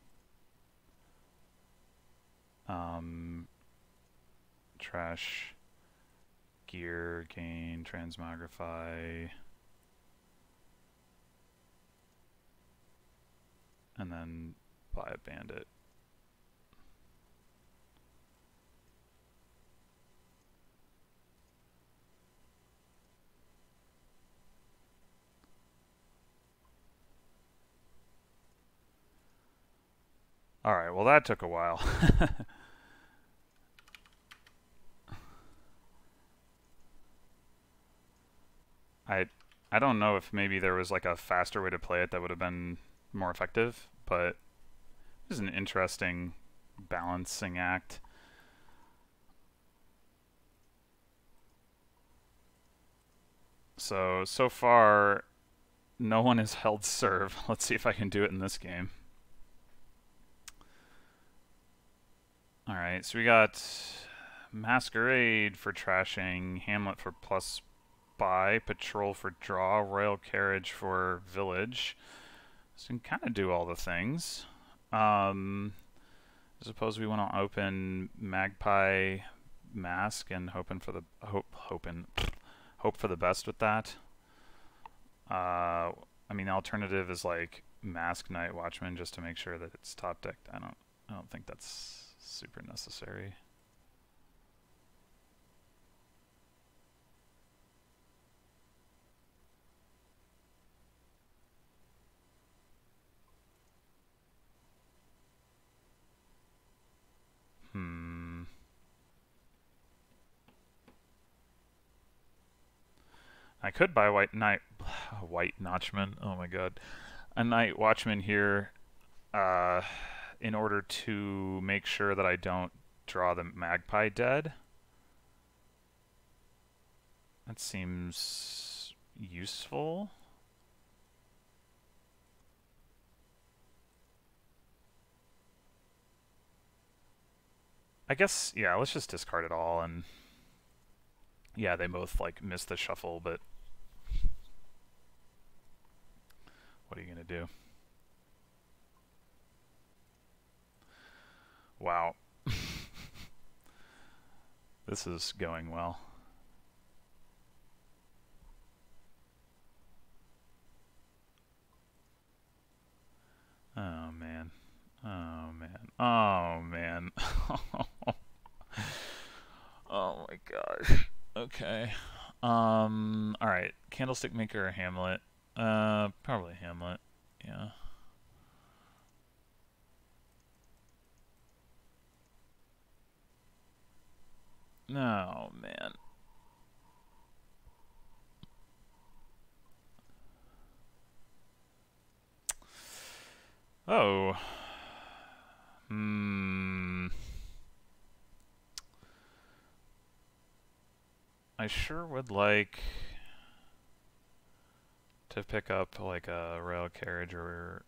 Trash, gear, gain, transmogrify, and then buy a bandit. Alright, well that took a while. I don't know if maybe there was like a faster way to play it that would have been more effective, but it was an interesting balancing act. So far, no one has held serve. Let's see if I can do it in this game. Alright, so we got Masquerade for trashing, Hamlet for plus buy, Patrol for draw, Royal Carriage for village. So we can kind of do all the things. I suppose we want to open Magpie Mask and hope for the best with that. I mean, the alternative is like Mask Night Watchman just to make sure that it's top decked. I don't think that's super necessary. I could buy White Notchman. Oh my god, a Night Watchman here, in order to make sure that I don't draw the Magpie dead. That seems useful. I guess, yeah, let's just discard it all, and yeah, they both like miss the shuffle, but what are you gonna do? Wow. This is going well. Oh man. Oh man. Oh man. Oh my gosh. Okay. Alright. Candlestick Maker or Hamlet? Probably Hamlet. Yeah. No, man. Oh. I sure would like to pick up like a rail carriage or,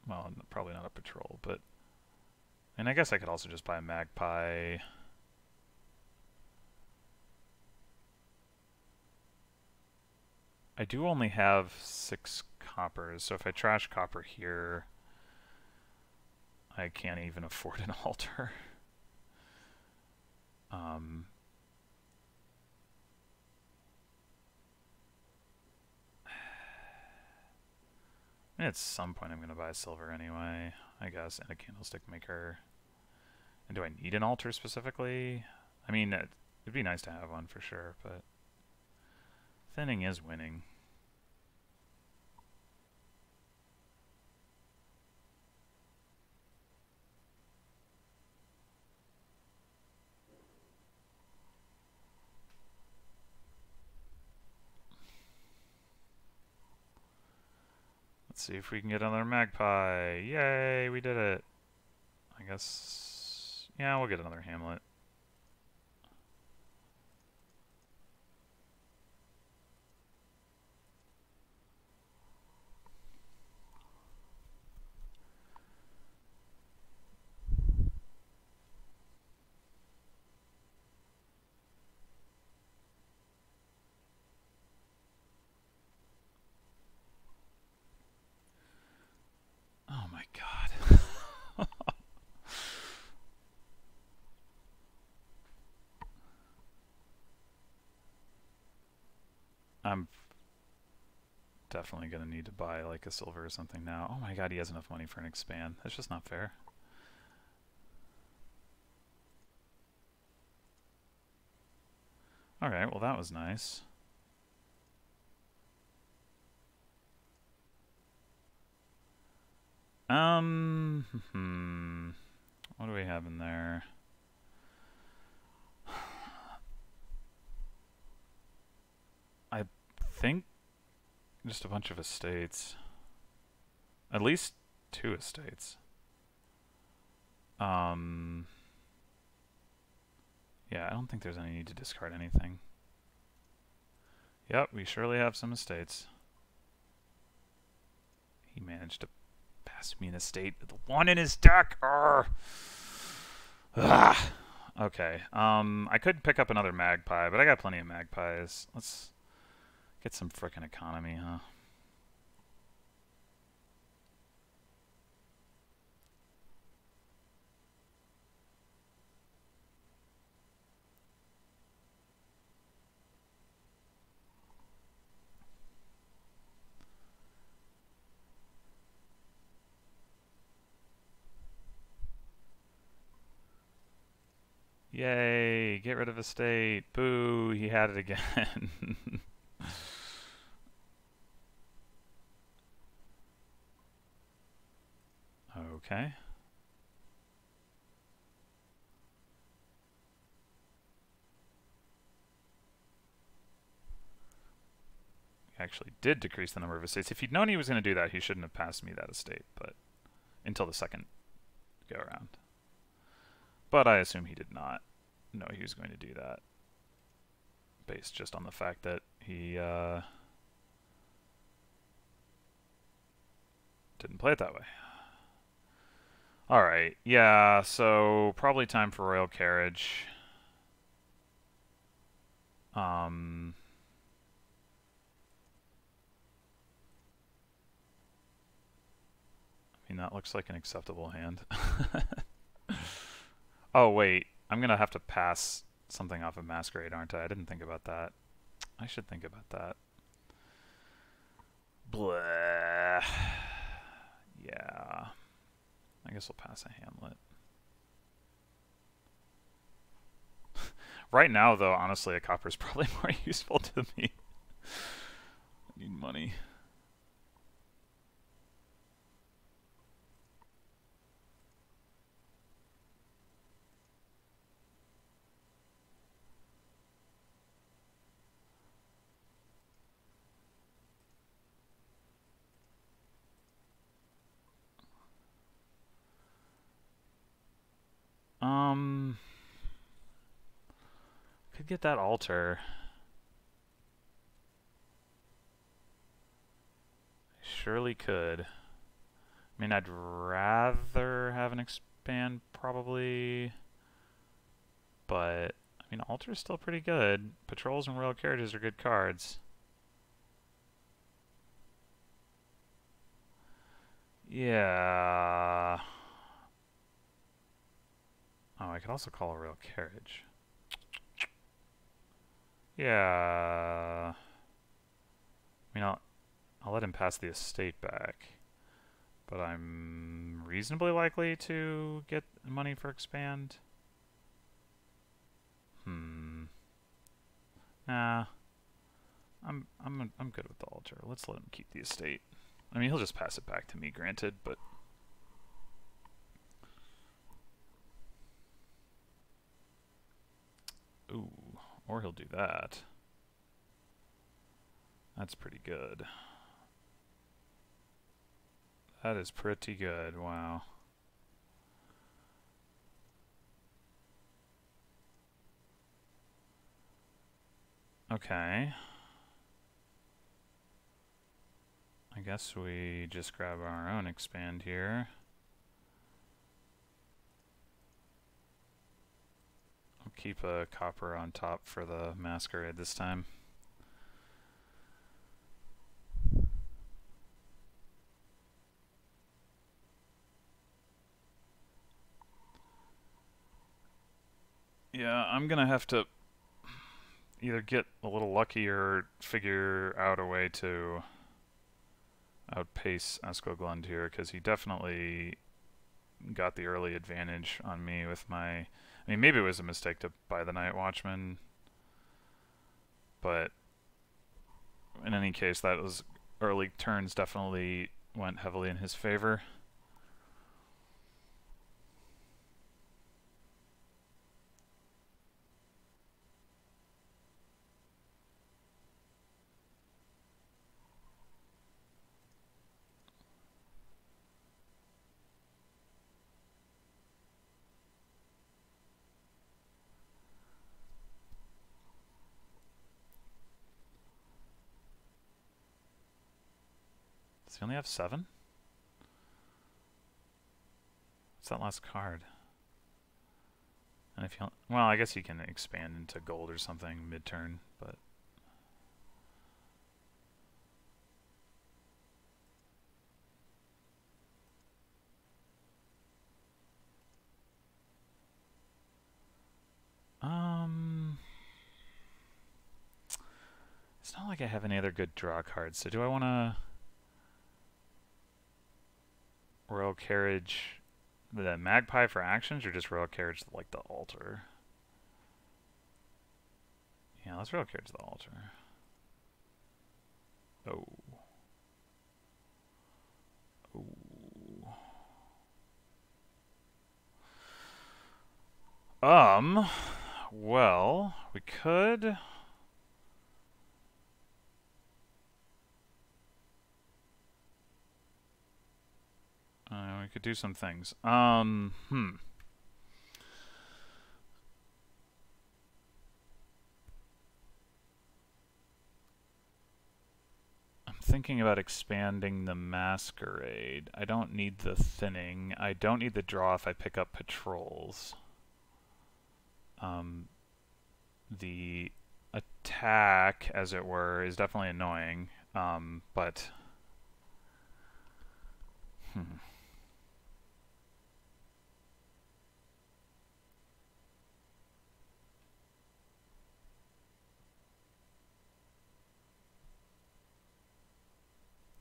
well, probably not a patrol, but, and I guess I could also just buy a Magpie. I do only have 6 coppers, so if I trash copper here, I can't even afford an altar. At some point I'm going to buy silver anyway, I guess, and a candlestick maker. And do I need an altar specifically? I mean, it'd be nice to have one for sure, but thinning is winning. Let's see if we can get another magpie. Yay, we did it. I guess... yeah, we'll get another hamlet. Oh my god. I'm definitely gonna need to buy like a silver or something now. Oh my god, he has enough money for an expand. That's just not fair. Alright, well that was nice. What do we have in there? I think just a bunch of estates. At least 2 estates. Yeah, I don't think there's any need to discard anything. Yep, we surely have some estates. He managed to pass me an estate with the 1 in his deck. Arrgh. Ah. Okay. I could pick up another magpie, but I got plenty of magpies. Let's get some frickin' economy, huh? Yay, get rid of estate. Boo, he had it again. Okay. He actually did decrease the number of estates. If he'd known he was going to do that, he shouldn't have passed me that estate, but until the second go around. But I assume he did not know he was going to do that, based just on the fact that he didn't play it that way. Alright, yeah, so probably time for royal carriage. I mean, that looks like an acceptable hand. Oh, wait. I'm going to have to pass something off of Masquerade, aren't I? I didn't think about that. I should think about that. Blah. Yeah. I guess we'll pass a hamlet. Right now, though, honestly, a copper is probably more useful to me. I need money. Could get that altar. Surely could. I mean, I'd rather have an expand, probably. But, I mean, altar's still pretty good. Patrols and royal carriages are good cards. Yeah. Oh, I could also call a royal carriage. Yeah. I mean, I'll let him pass the estate back. But I'm reasonably likely to get money for expand. Nah. I'm good with the altar. Let's let him keep the estate. I mean, he'll just pass it back to me, granted, but ooh, or he'll do that. That's pretty good. That is pretty good, wow. Okay. I guess we just grab our own expand here. I'll keep a copper on top for the masquerade this time. Yeah, I'm gonna have to either get a little lucky or figure out a way to outpace Eskoglund here, because he definitely got the early advantage on me with my... I mean, maybe it was a mistake to buy the Night Watchman, but in any case, that was early turns definitely went heavily in his favor. Does he only have 7? What's that last card? And if you... Well, I guess he can expand into gold or something mid-turn, but... It's not like I have any other good draw cards, so do I want to... Royal Carriage... the Magpie for actions, or just Royal Carriage like the altar? Yeah, let's Royal Carriage the altar. Oh. Ooh. Well, we could... we could do some things. I'm thinking about expanding the Masquerade. I don't need the thinning. I don't need the draw if I pick up patrols. The attack, as it were, is definitely annoying, but...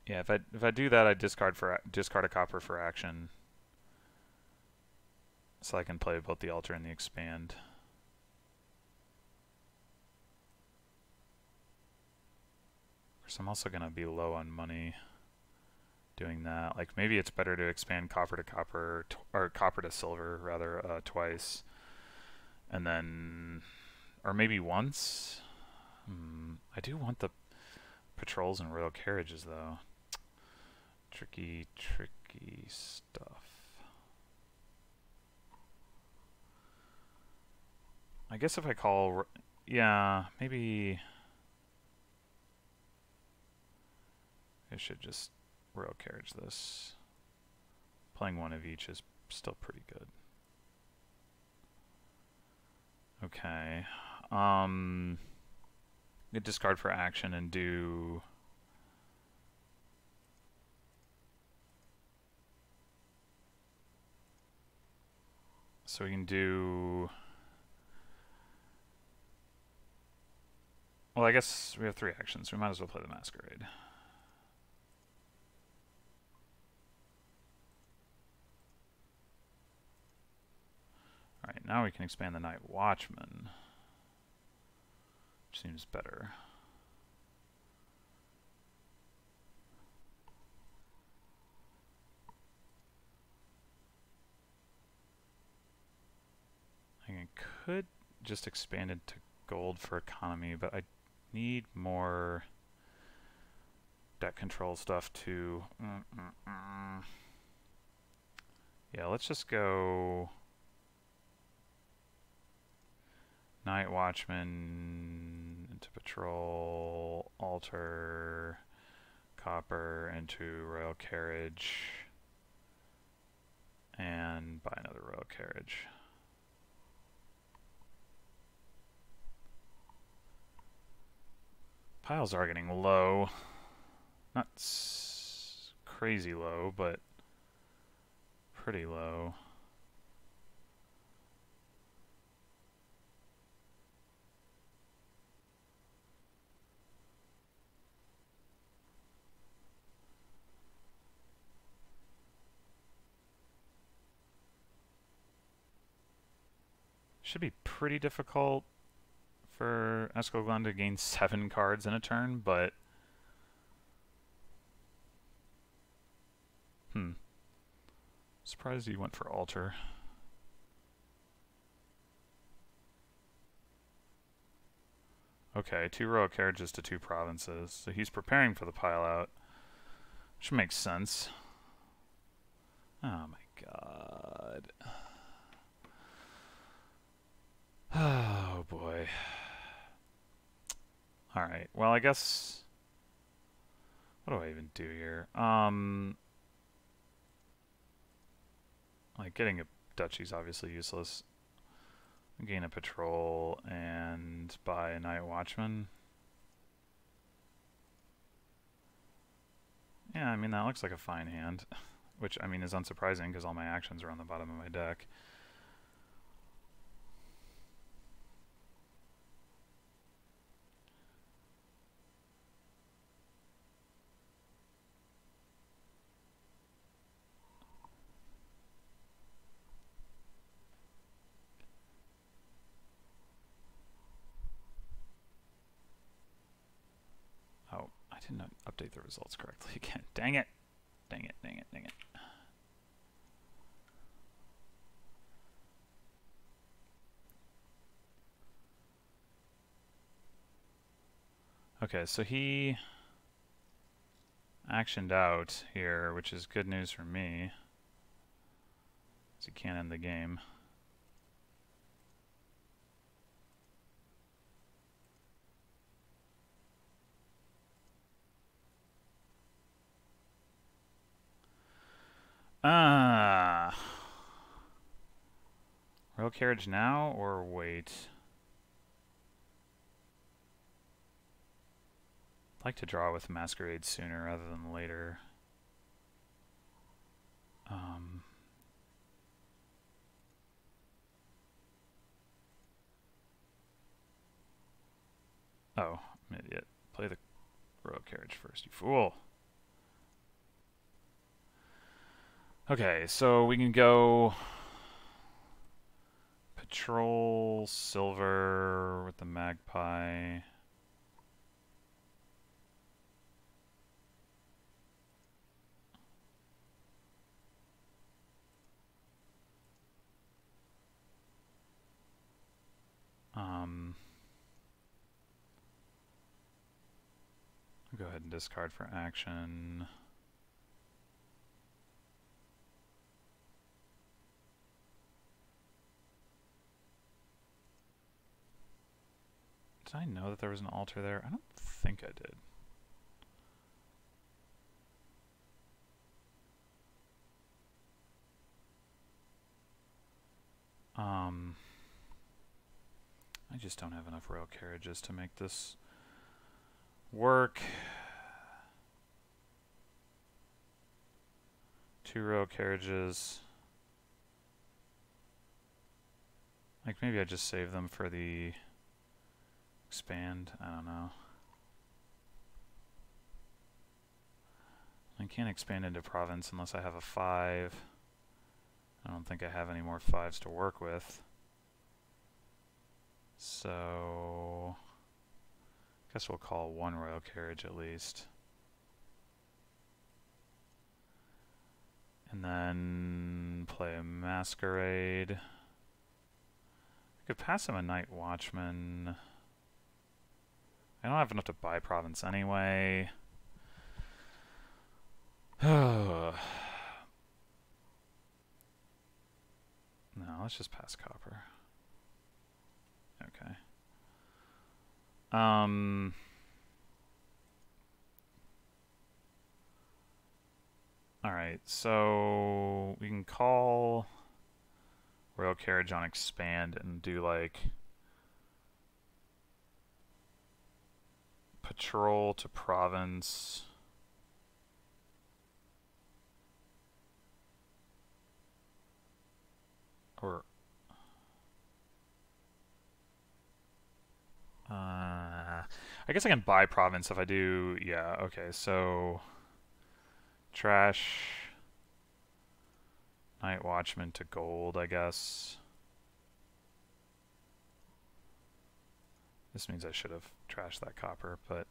Yeah, if I do that, I discard a copper for action, so I can play both the altar and the expand. Of course, I'm also gonna be low on money doing that. Like, maybe it's better to expand copper to copper, or copper to silver rather, twice, and then, or maybe once. I do want the patrols and royal carriages though. Tricky stuff. I guess if I call... Yeah, maybe... I should just royal carriage this. Playing one of each is still pretty good. Okay. Discard for action and do... So we can do... Well, I guess we have 3 actions, so we might as well play the Masquerade. Alright, now we can expand the Night Watchman, which seems better. I could just expand it to gold for economy, but I need more deck control stuff too. Yeah, let's just go Night Watchman into patrol, alter, copper into royal carriage, and buy another royal carriage. Piles are getting low. Not crazy low, but pretty low. Should be pretty difficult for Eskoglund to gain 7 cards in a turn, but surprised he went for alter. Okay, 2 royal carriages to 2 provinces, so he's preparing for the pile out, which makes sense. Oh my god. Oh boy. Alright, well I guess... What do I even do here? Like, getting a duchy's obviously useless. Gain a patrol and buy a night watchman. Yeah, I mean, that looks like a fine hand. Which, I mean, is unsurprising because all my actions are on the bottom of my deck. Oh, I did not update the results correctly again. Dang it! Dang it, dang it, dang it. Okay, so he actioned out here, which is good news for me, as he can't end the game. Royal carriage now or wait? I'd like to draw with Masquerade sooner rather than later. Oh, I'm an idiot. Play the royal carriage first, you fool. Okay, so we can go patrol silver with the magpie. I'll go ahead and discard for action. Did I know that there was an altar there? I don't think I did. I just don't have enough royal carriages to make this work. 2 royal carriages. Like, maybe I just save them for the expand. I don't know. I can't expand into province unless I have a 5. I don't think I have any more 5s to work with. So I guess we'll call 1 royal carriage at least. And then play a masquerade. I could pass him a night watchman. I don't have enough to buy province anyway. let's just pass copper. Okay. Alright, so we can call Royal Carriage on expand and do like patrol to province. Or I guess I can buy province if I do. Yeah, okay, so trash Night Watchman to gold, I guess. This means I should have trashed that copper, but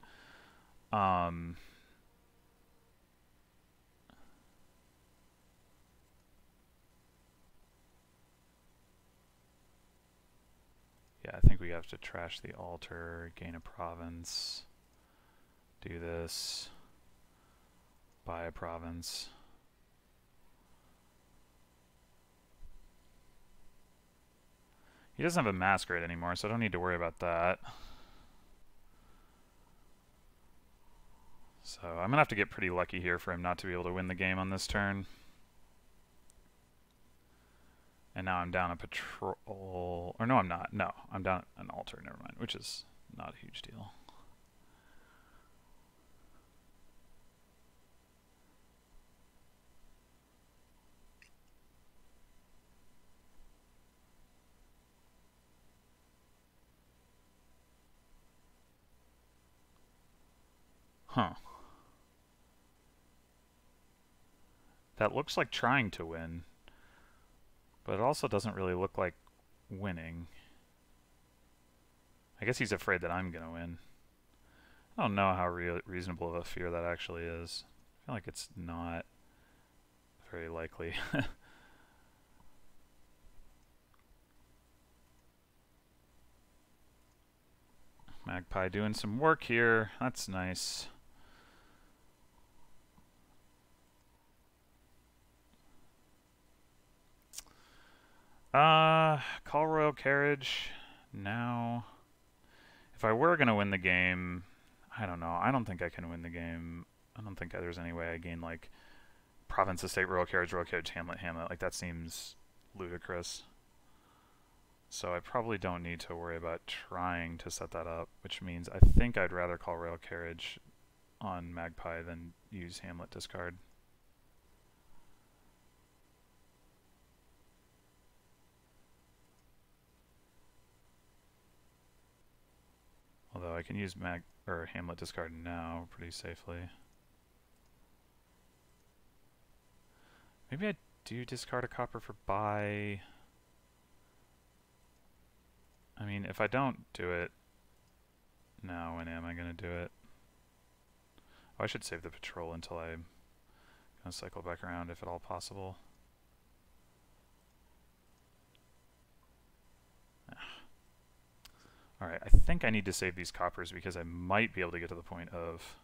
yeah, I think we have to trash the altar, gain a province, do this, buy a province. He doesn't have a masquerade anymore, so I don't need to worry about that. So I'm gonna have to get pretty lucky here for him not to be able to win the game on this turn. And now I'm down a patrol, or no I'm not, no, I'm down an altar, never mind, which is not a huge deal. Huh. That looks like trying to win, but it also doesn't really look like winning. I guess he's afraid that I'm going to win. I don't know how reasonable of a fear that actually is. I feel like it's not very likely. Magpie doing some work here. That's nice. Call Royal Carriage now. If I were going to win the game, I don't know. I don't think I can win the game. I don't think there's any way I gain, like, Province, Estate, Royal Carriage, Hamlet, Hamlet. Like, that seems ludicrous. So I probably don't need to worry about trying to set that up, which means I think I'd rather call Royal Carriage on Magpie than use Hamlet discard. Although I can use Hamlet discard now pretty safely. Maybe I do discard a copper for buy. I mean, if I don't do it now, when am I going to do it? Oh, I should save the patrol until I'm going to cycle back around if at all possible. Alright, I think I need to save these coppers because I might be able to get to the point of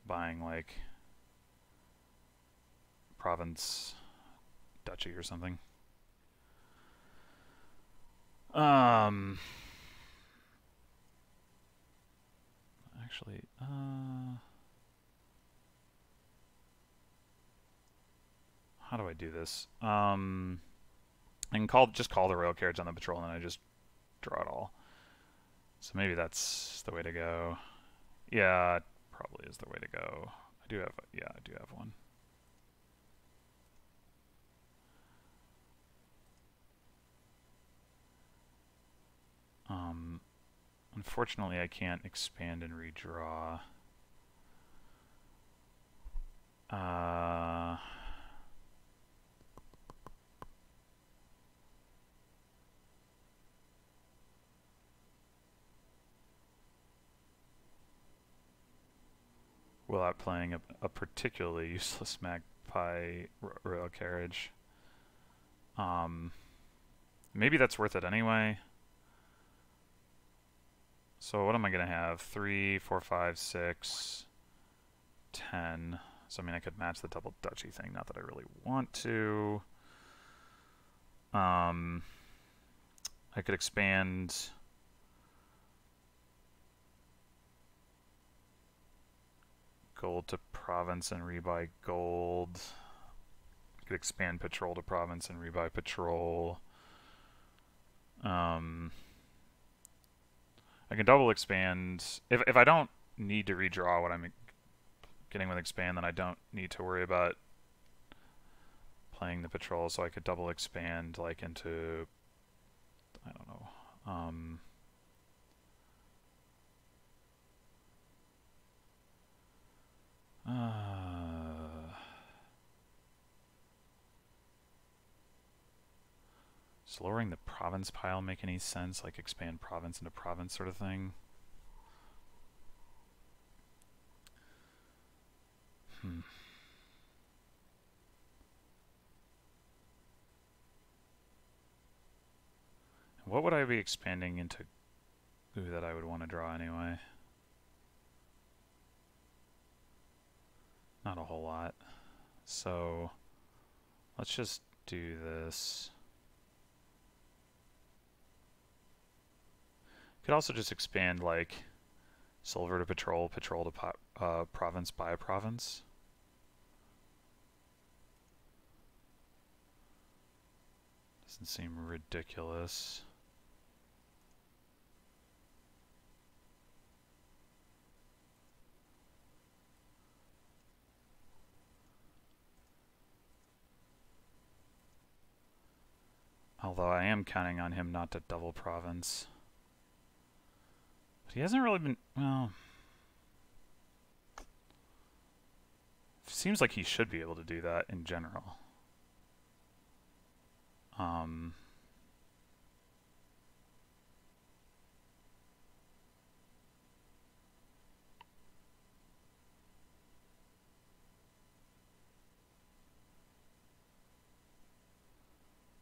buying, like, province, duchy or something. Actually, how do I do this? I can just call the Royal Carriage on the patrol and then I just draw it all. So maybe that's the way to go. Yeah, it probably is the way to go. I do have one. Unfortunately, I can't expand and redraw. Without playing a particularly useless Magpie Royal Carriage. Maybe that's worth it anyway. So what am I going to have? 3, 4, 5, 6, 10. So I mean I could match the double duchy thing, not that I really want to. I could expand gold to province and rebuy gold. I could expand patrol to province and rebuy patrol. I can double expand. If I don't need to redraw what I'm getting with expand, then I don't need to worry about playing the patrol, so I could double expand like into, I don't know, does lowering the province pile make any sense? Like expand province into province sort of thing? What would I be expanding into that I would want to draw anyway? Not a whole lot. So let's just do this. Could also just expand like silver to patrol, patrol to province by province. Doesn't seem ridiculous. Although I am counting on him not to double province. But he hasn't really been, well... Seems like he should be able to do that in general.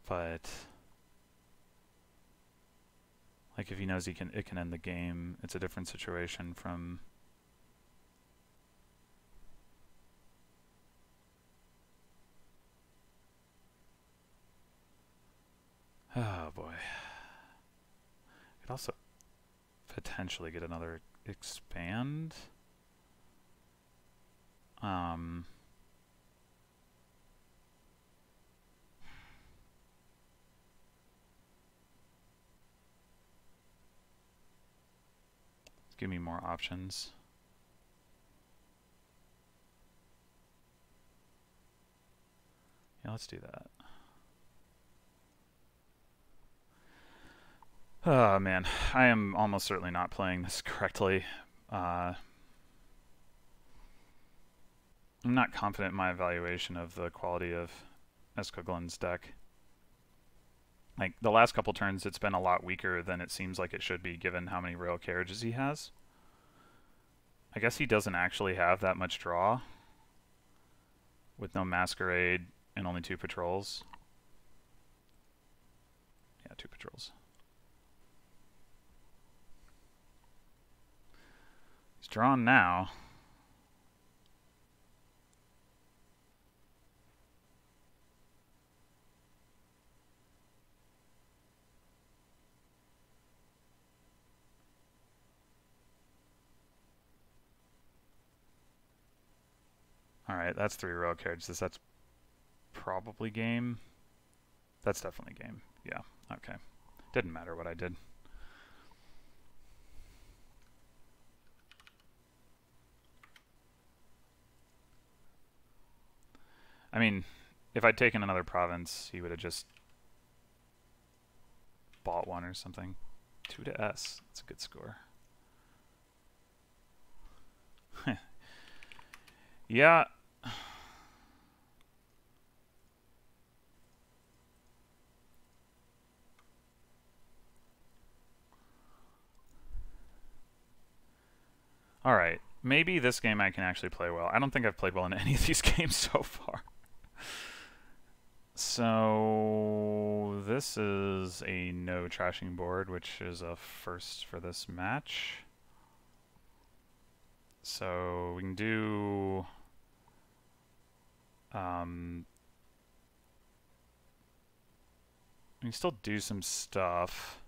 But like if he knows it can end the game, it's a different situation from oh boy. Could also potentially get another expand. Give me more options. Yeah, let's do that. Oh man, I am almost certainly not playing this correctly. I'm not confident in my evaluation of the quality of Eskoglund's deck. Like, the last couple turns, it's been a lot weaker than it seems like it should be, given how many rail carriages he has. I guess he doesn't actually have that much draw, with no Masquerade and only 2 patrols. Yeah, 2 patrols. He's drawn now. Alright, that's 3 rail carriages. That's probably game. That's definitely game. Yeah, okay. Didn't matter what I did. I mean, if I'd taken another province, he would have just bought one or something. 2 to S. That's a good score. Yeah. Alright. Maybe this game I can actually play well. I don't think I've played well in any of these games so far. So this is a no trashing board, which is a first for this match. So we can do I can still do some stuff.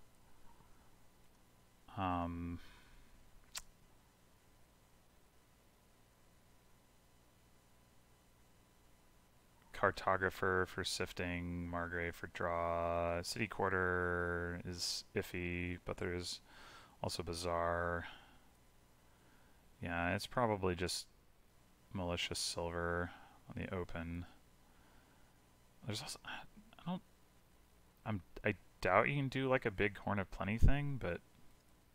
Cartographer for sifting, Margrave for draw. City Quarter is iffy, but there's also Bazaar. Yeah, it's probably just Malicious Silver on the open. There's also, I doubt you can do like a big Horn of Plenty thing, but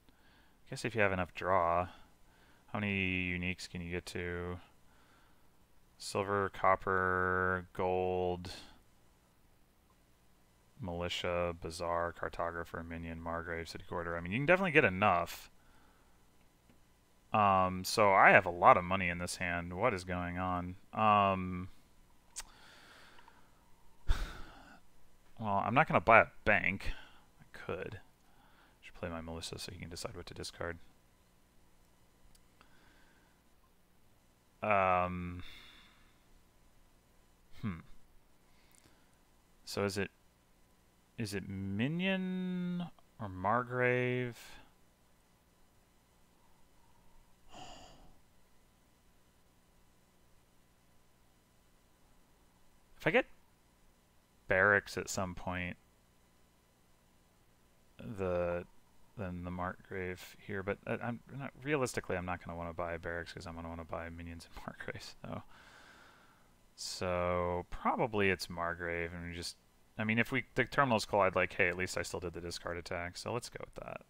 I guess if you have enough draw, how many uniques can you get to? Silver, copper, gold, militia, bazaar, cartographer, minion, Margrave, city quarter. I mean, you can definitely get enough. So I have a lot of money in this hand. What is going on? Well, I'm not going to buy a bank. I could. I should play my militia so he can decide what to discard. So is it minion or Margrave? If I get barracks at some point, then the Margrave here, but realistically I'm not going to want to buy barracks because I'm going to want to buy minions and Margraves. So probably it's Margrave, and we just, I mean, if the terminals collide, like, hey, at least I still did the discard attack, so let's go with that.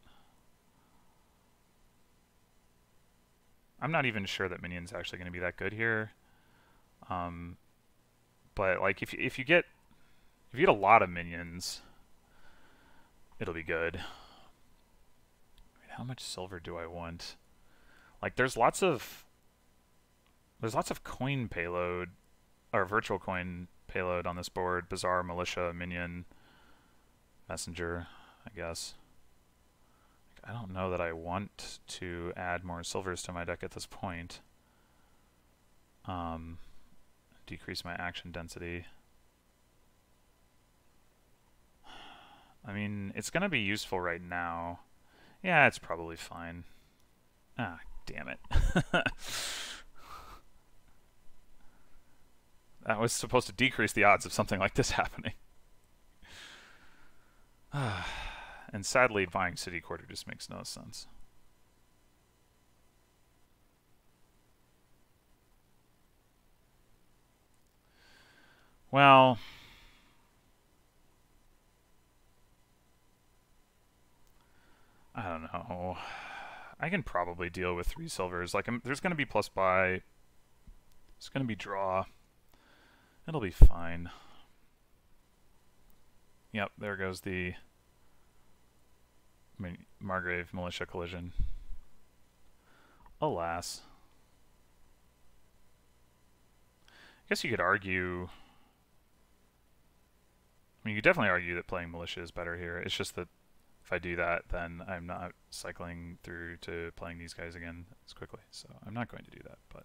I'm not even sure that minion's actually going to be that good here. But like if you get a lot of minions, it'll be good. Wait, how much silver do I want? Like there's lots of coin payload or virtual coin payload on this board. Bazaar, militia, minion, messenger, I guess. I don't know that I want to add more silvers to my deck at this point. Decrease my action density. I mean, it's going to be useful right now. Yeah, it's probably fine. Ah, damn it. That was supposed to decrease the odds of something like this happening. And sadly, buying City Quarter just makes no sense. Well, I don't know. I can probably deal with 3 silvers. Like, there's going to be plus buy. There's going to be draw. It'll be fine. Yep, there goes the Margrave militia collision. Alas. I guess you could argue... I mean, you could definitely argue that playing militia is better here. It's just that if I do that, then I'm not cycling through to playing these guys again as quickly. So I'm not going to do that, but...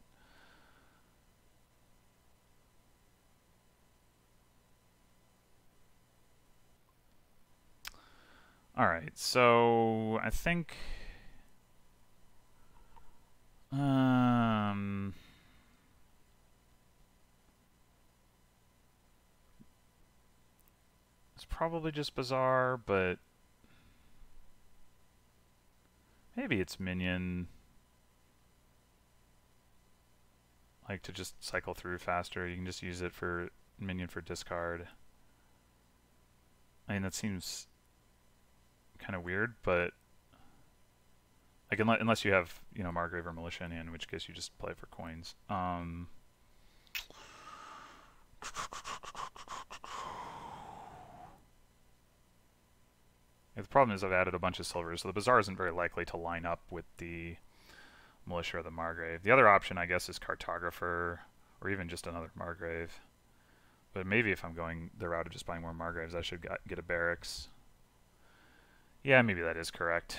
Alright, so I think... it's probably just Bazaar, but... maybe it's minion. Like to just cycle through faster. You can just use it for minion for discard. I mean, that seems kind of weird, but like unless you have, you know, Margrave or Militia in which case you just play for coins. The problem is I've added a bunch of silvers, so the Bazaar isn't very likely to line up with the Militia or the Margrave. The other option, I guess, is Cartographer, or even just another Margrave. But maybe if I'm going the route of just buying more Margraves, I should get a Barracks. Yeah, maybe that is correct.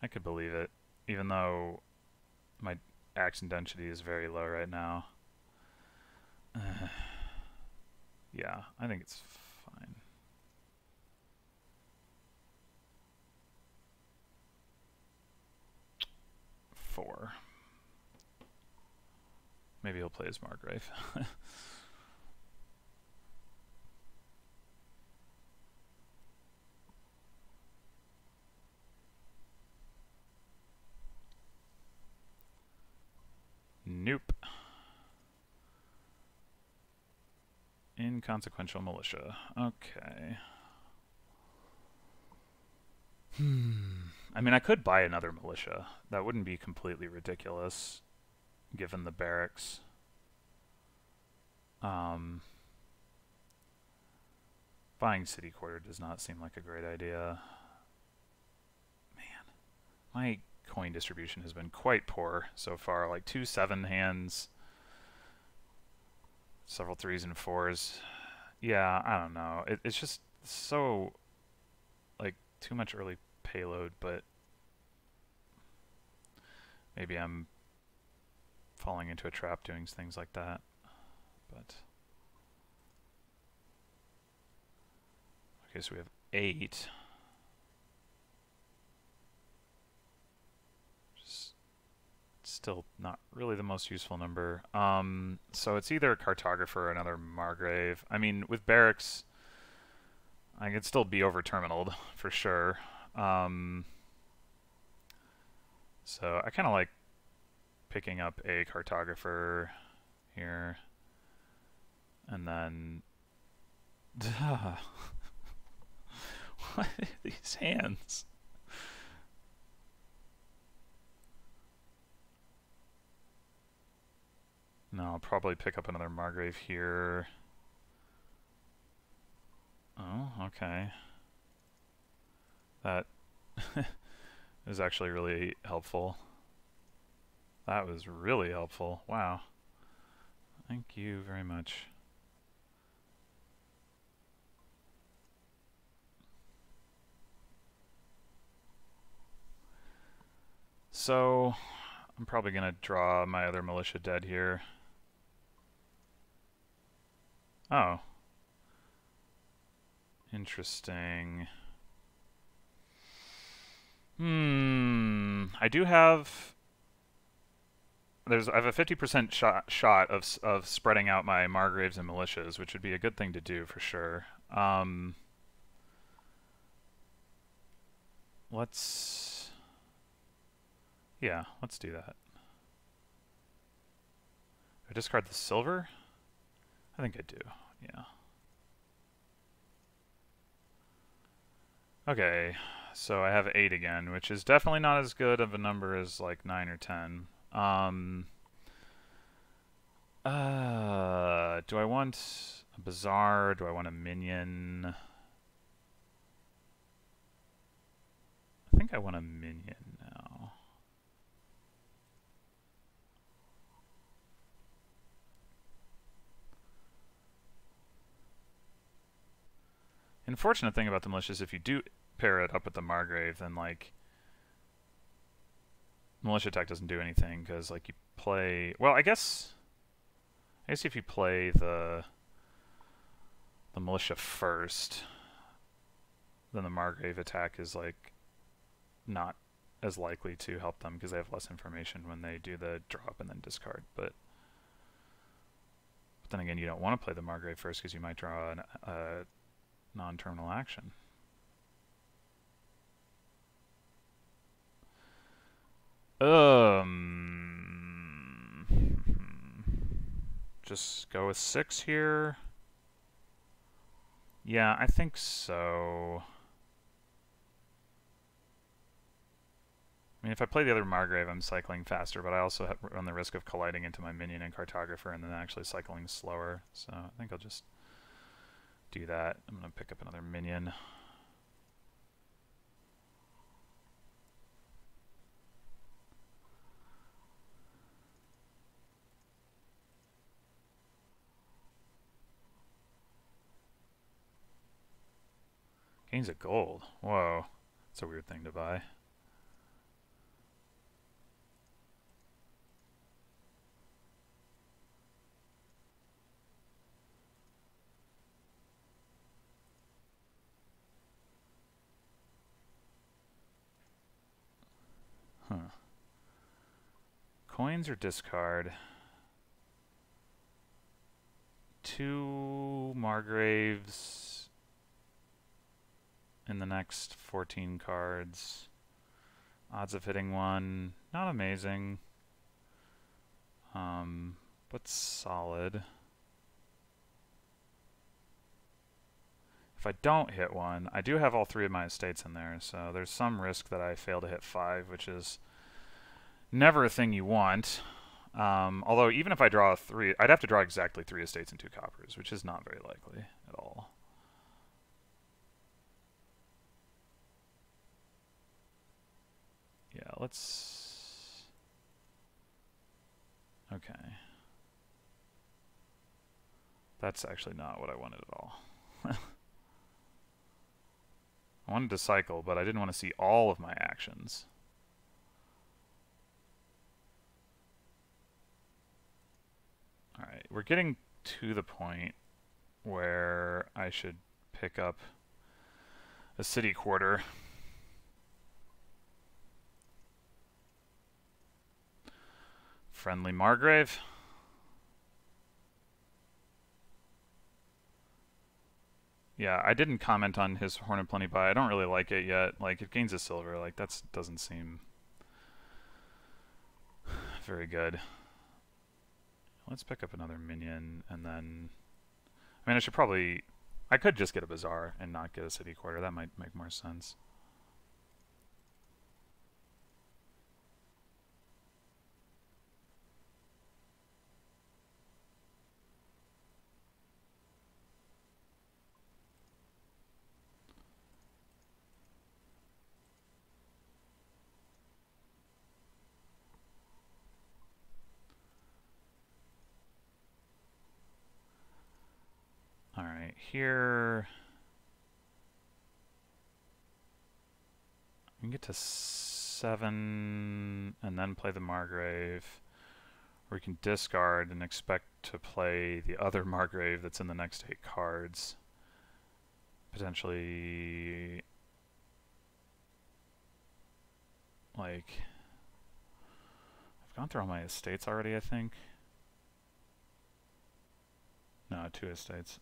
I could believe it, even though my action density is very low right now. Yeah, I think it's fine. 4. Maybe he'll play his Margrave. Nope. Inconsequential militia. Okay. I mean, I could buy another militia. That wouldn't be completely ridiculous, given the barracks. Buying city quarter does not seem like a great idea. Man, my coin distribution has been quite poor so far. Like 2 7 hands, several 3s and 4s. Yeah, I don't know. It's just so, like, too much early payload, but maybe I'm falling into a trap doing things like that. But okay, so we have 8. Just still not really the most useful number. So it's either a cartographer or another Margrave. I mean, with barracks, I could still be over-terminaled for sure. So I kind of like picking up a cartographer here, and then what are these hands? No, I'll probably pick up another Margrave here. Oh, okay. That is actually really helpful. That was really helpful. Wow. Thank you very much. So, I'm probably going to draw my other militia dead here. Oh. Interesting. I do have... I have a 50% shot of spreading out my Margraves and militias, which would be a good thing to do for sure. Let's do that. I discard the silver? I think I do, yeah. Okay, so I have 8 again, which is definitely not as good of a number as like 9 or 10. Do I want a bazaar? Do I want a minion? I think I want a minion now. Unfortunate thing about the militia is if you do pair it up with the Margrave, then like militia attack doesn't do anything because like you play. Well, I guess if you play the militia first, then the Margrave attack is like not as likely to help them because they have less information when they do the drop and then discard. But then again, you don't want to play the Margrave first because you might draw a non-terminal action. Just go with 6 here. Yeah, I think so. I mean, if I play the other Margrave, I'm cycling faster, but I also run the risk of colliding into my minion and cartographer and then actually cycling slower. So I think I'll just do that. I'm going to pick up another minion. Gains a gold. Whoa. That's a weird thing to buy. Huh. coins or discard? 2 Margraves in the next 14 cards. Odds of hitting 1, not amazing, but solid. If I don't hit 1, I do have all 3 of my estates in there, so there's some risk that I fail to hit 5, which is never a thing you want. Although even if I draw 3, I'd have to draw exactly 3 estates and 2 coppers, which is not very likely at all. Yeah, let's... Okay. That's actually not what I wanted at all. I wanted to cycle, but I didn't want to see all of my actions. Alright, we're getting to the point where I should pick up a city quarter. Friendly Margrave. Yeah, I didn't comment on his Horn of Plenty buy. I don't really like it yet. Like, it gains a silver. Like, that doesn't seem very good. Let's pick up another minion, and then... I mean, I should probably... I could just get a Bazaar and not get a city quarter. That might make more sense. Alright, here... I can get to 7 and then play the Margrave. Or we can discard and expect to play the other Margrave that's in the next 8 cards. Potentially... like... I've gone through all my estates already, I think. No, 2 estates.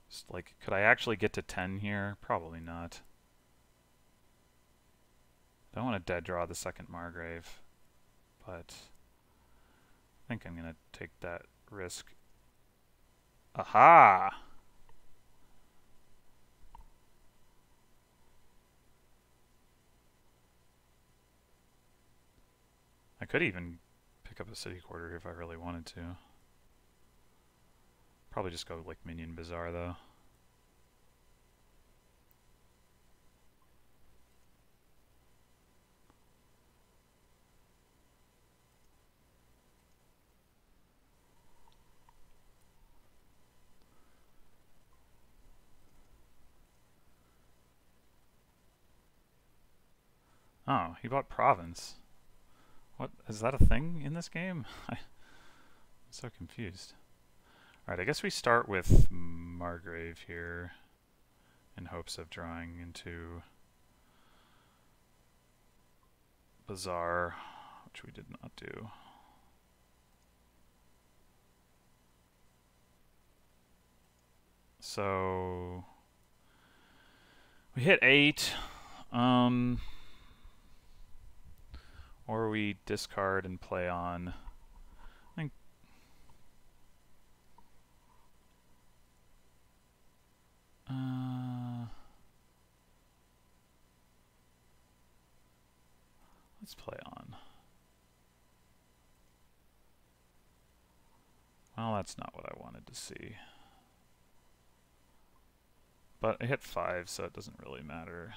Just like, could I actually get to 10 here? Probably not. Don't want to dead draw the second Margrave, but I think I'm gonna take that risk. Aha! I could even pick up a city quarter if I really wanted to. Probably just go like Minion Bazaar though. Oh, he bought Province. What? Is that a thing in this game? I'm so confused. Alright, I guess we start with Margrave here in hopes of drawing into Bazaar, which we did not do. So we hit 8. Or we discard and play on. I think let's play on. Well, that's not what I wanted to see. But I hit 5, so it doesn't really matter.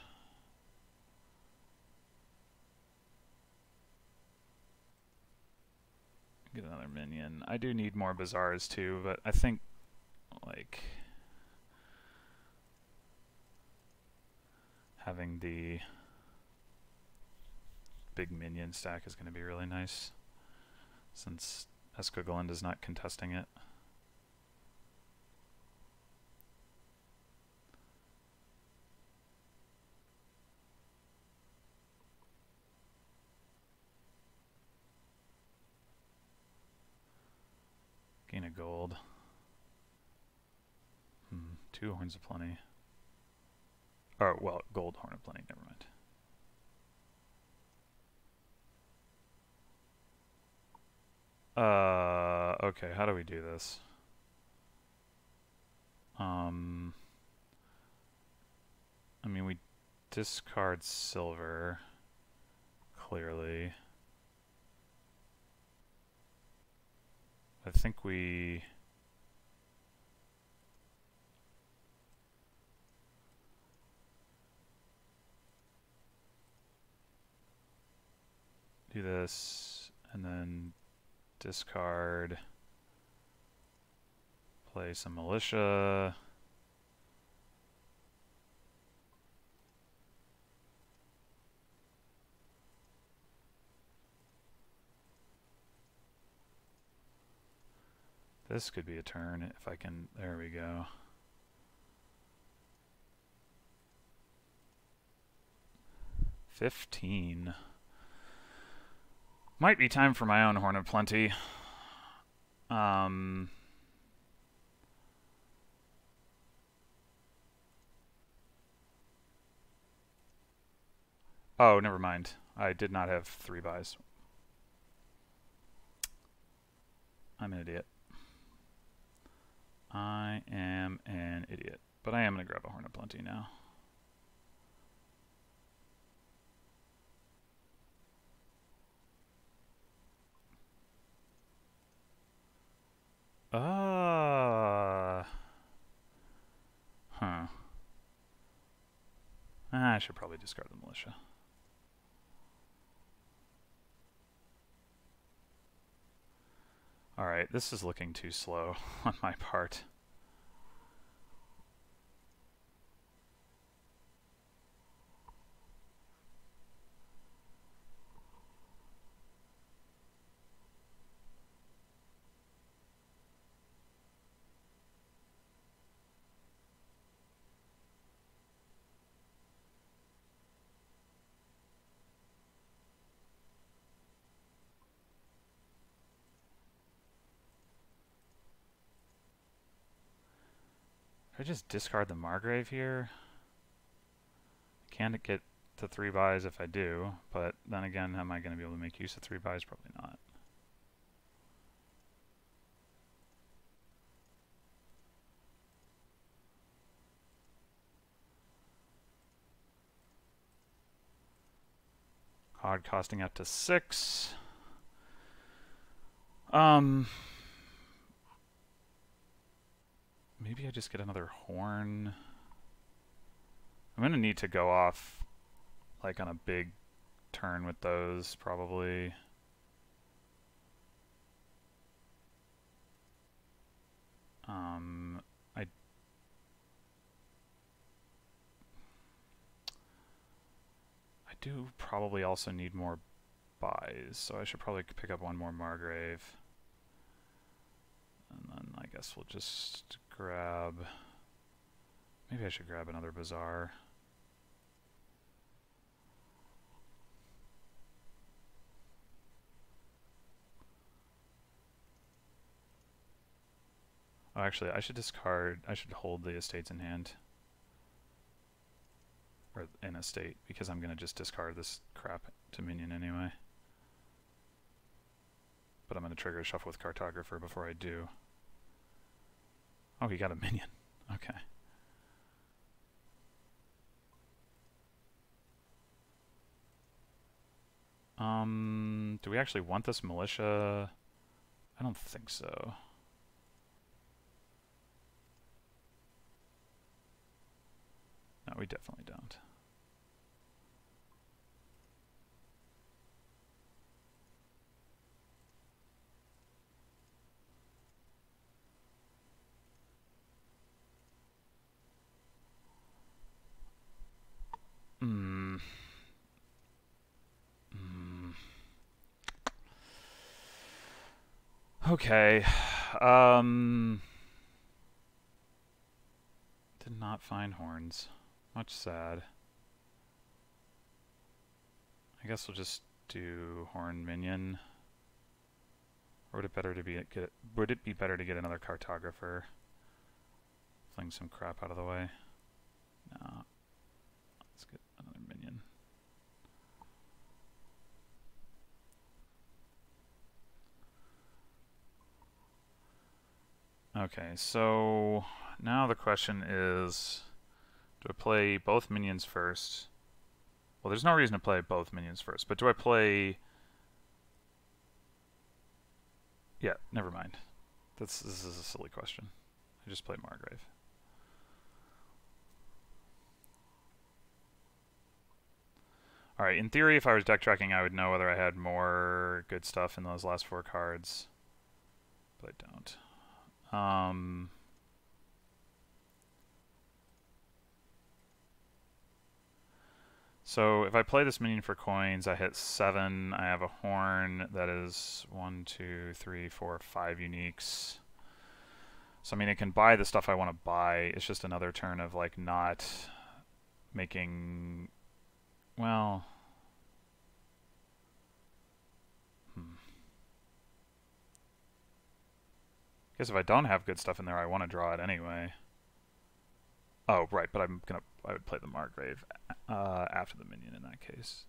Get another minion. I do need more Bazaars too, but I think, like, having the big minion stack is going to be really nice, since eskoglund is not contesting it. of gold. 2 horns of plenty. Oh, well, gold horn of plenty, never mind. Okay, how do we do this? I mean, we discard silver, clearly. I think we... do this, and then discard, play some militia. This could be a turn if I can, there we go. $15. Might be time for my own Horn of Plenty. Oh, never mind. I did not have 3 buys. I'm an idiot. I am an idiot. But I am going to grab a Horn of Plenty now. I should probably discard the militia. Alright, this is looking too slow on my part. I just discard the Margrave here. I can't get to 3 buys if I do, but then again, am I going to be able to make use of 3 buys? Probably not. Card costing up to 6. Maybe I just get another horn. I'm gonna need to go off like on a big turn with those, probably. I do probably also need more buys, so I should probably pick up one more Margrave. And then I guess we'll just grab... Maybe I should grab another Bazaar. Oh, actually, I should discard... I should hold the estates in hand. Or in a state, because I'm going to just discard this crap to minion anyway. But I'm going to trigger a shuffle with Cartographer before I do. Oh, he got a minion. Okay. Do we actually want this militia? I don't think so. No, we definitely don't. Okay. Did not find horns. Much sad. I guess we'll just do horn minion. Or would it be better to get another cartographer? Fling some crap out of the way. No. Let's get another minion. Okay, so now the question is, do I play both minions first? Well, there's no reason to play both minions first, but do I play... Yeah, never mind. This is a silly question. I just play Margrave. Alright, in theory, if I was deck tracking, I would know whether I had more good stuff in those last 4 cards. But I don't. So if I play this minion for coins, I hit 7. I have a horn that is 1, 2, 3, 4, 5 uniques. So I mean, it can buy the stuff I want to buy. It's just another turn of like not making... Well... I guess if I don't have good stuff in there, I want to draw it anyway. Oh, right, but I would play the Margrave after the minion in that case.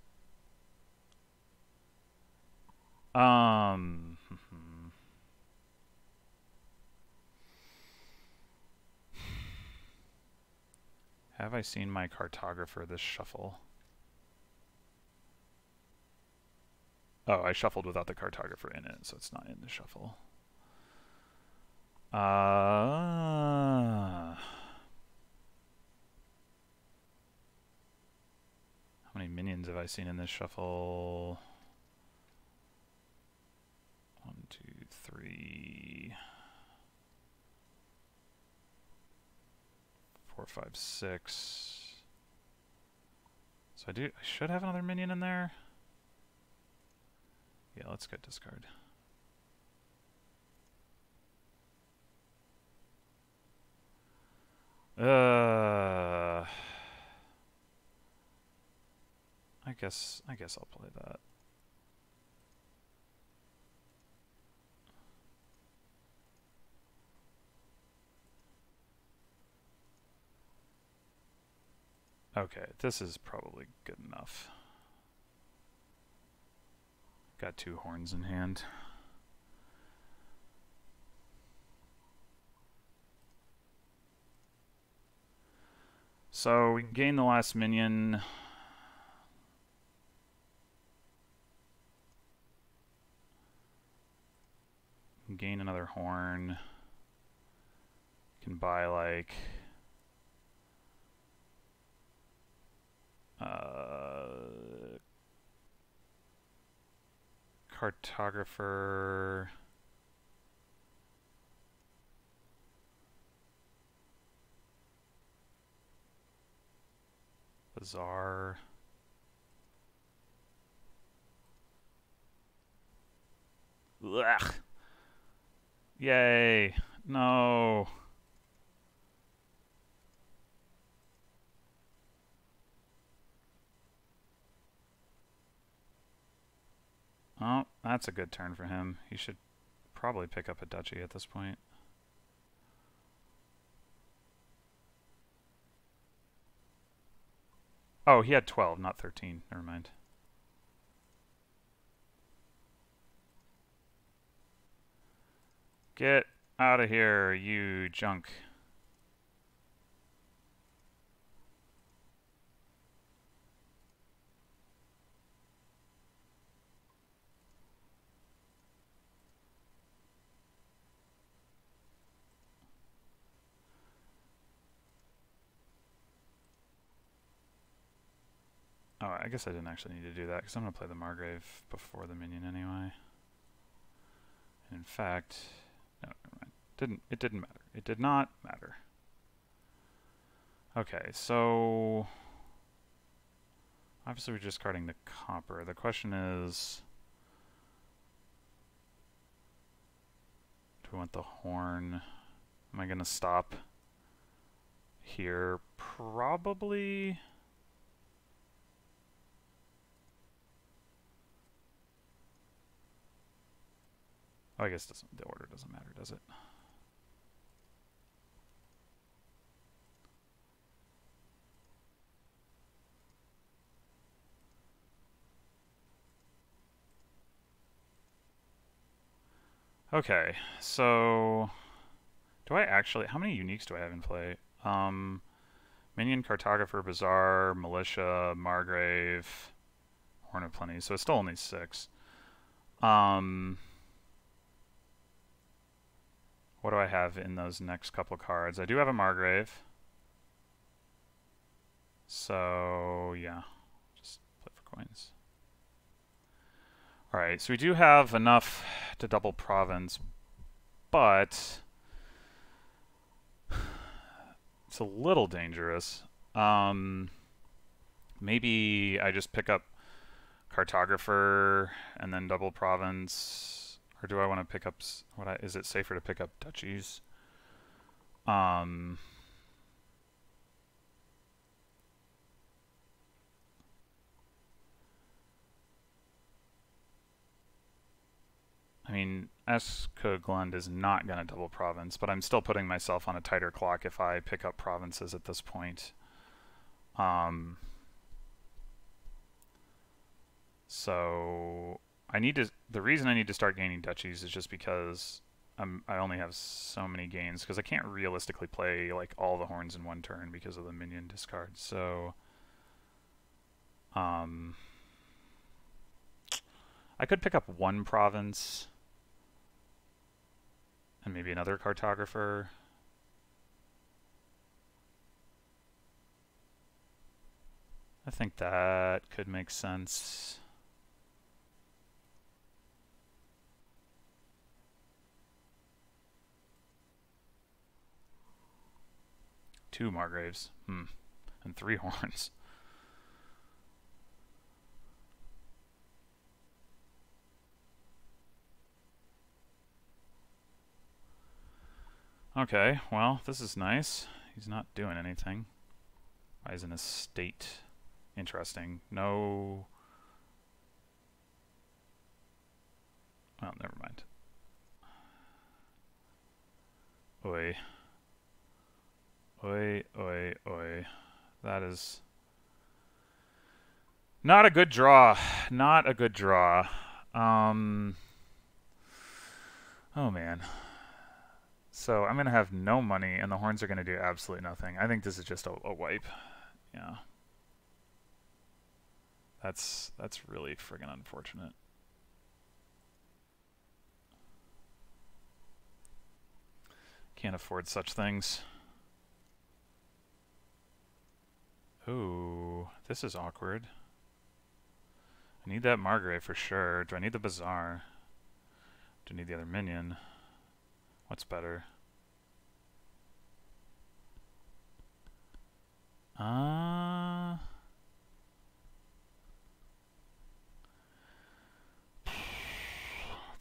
Have I seen my cartographer this shuffle? Oh, I shuffled without the cartographer in it, so it's not in the shuffle. How many minions have I seen in this shuffle? 1, 2, 3, 4, 5, 6. So I should have another minion in there. Yeah, let's get discard. I guess I'll play that. Okay, this is probably good enough. Got 2 horns in hand. So we can gain the last minion. Gain another horn. Can buy like cartographer. Bazaar. Ugh. Yay. No. Oh, that's a good turn for him. He should probably pick up a duchy at this point. Oh, he had 12, not 13. Never mind. Get out of here, you junk. Oh, I guess I didn't actually need to do that, because I'm going to play the Margrave before the minion anyway. And in fact... No, never mind. It didn't matter. It did not matter. Okay, so... Obviously we're discarding the copper. The question is... Do we want the horn? Am I going to stop here? Probably... Oh, I guess the order doesn't matter, does it? Okay, so do I actually? How many uniques do I have in play? Minion, Cartographer, Bazaar, Militia, Margrave, Horn of Plenty. So it's still only 6. What do I have in those next couple cards? I do have a Margrave. So yeah, just play for coins. All right, so we do have enough to double province, but it's a little dangerous. Maybe I just pick up Cartographer and then double province, or do I want to pick up? Is it safer to pick up duchies? I mean, eskoglund is not going to double province, but I'm still putting myself on a tighter clock if I pick up provinces at this point. So I need to. The reason I need to start gaining duchies is just because I only have so many gains, because I can't realistically play like all the horns in one turn because of the minion discard. So I could pick up one province and maybe another cartographer. I think that could make sense. Two Margraves. And 3 horns. Okay, well, this is nice. He's not doing anything. Why is in a state? Interesting. No. Well, never mind. Oi. Oi, oi, oi. That is not a good draw. Not a good draw. Oh man. So I'm going to have no money, and the horns are going to do absolutely nothing. I think this is just a wipe. Yeah. That's really friggin' unfortunate. Can't afford such things. Ooh, this is awkward. I need that Margrave for sure. Do I need the Bazaar? Do I need the other minion? What's better?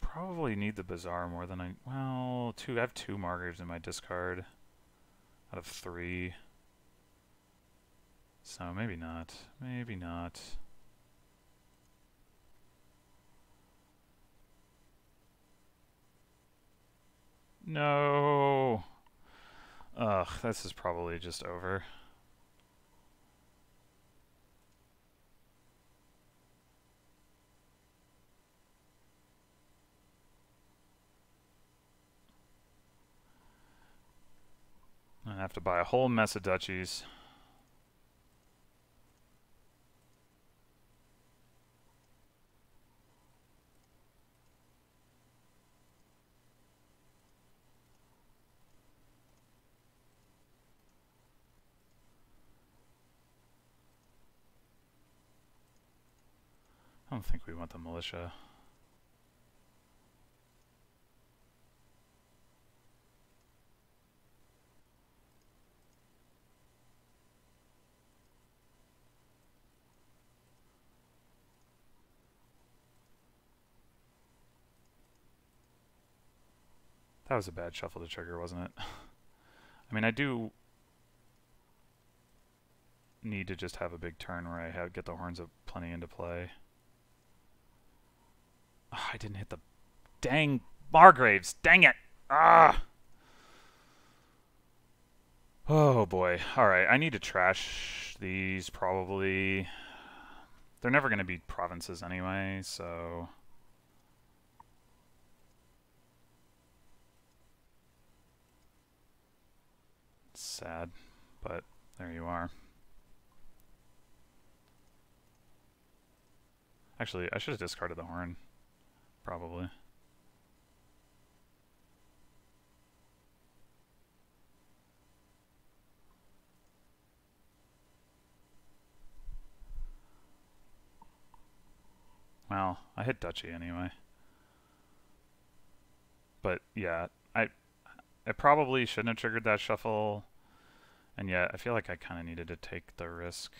Probably need the Bazaar more than I... Well, I have 2 Margraves in my discard out of 3. So maybe not. Maybe not. No! Ugh, this is probably just over. I have to buy a whole mess of duchies. I don't think we want the militia. That was a bad shuffle to trigger, wasn't it? I mean, I do need to just have a big turn where I get the horns of plenty into play. Oh, I didn't hit the dang Margraves, dang it! Ah! Oh boy. Alright, I need to trash these probably. They're never going to be provinces anyway, so... It's sad, but there you are. Actually, I should have discarded the horn. Probably. Well, I hit duchy anyway. But yeah, I probably shouldn't have triggered that shuffle. And yet, I feel like I kind of needed to take the risk.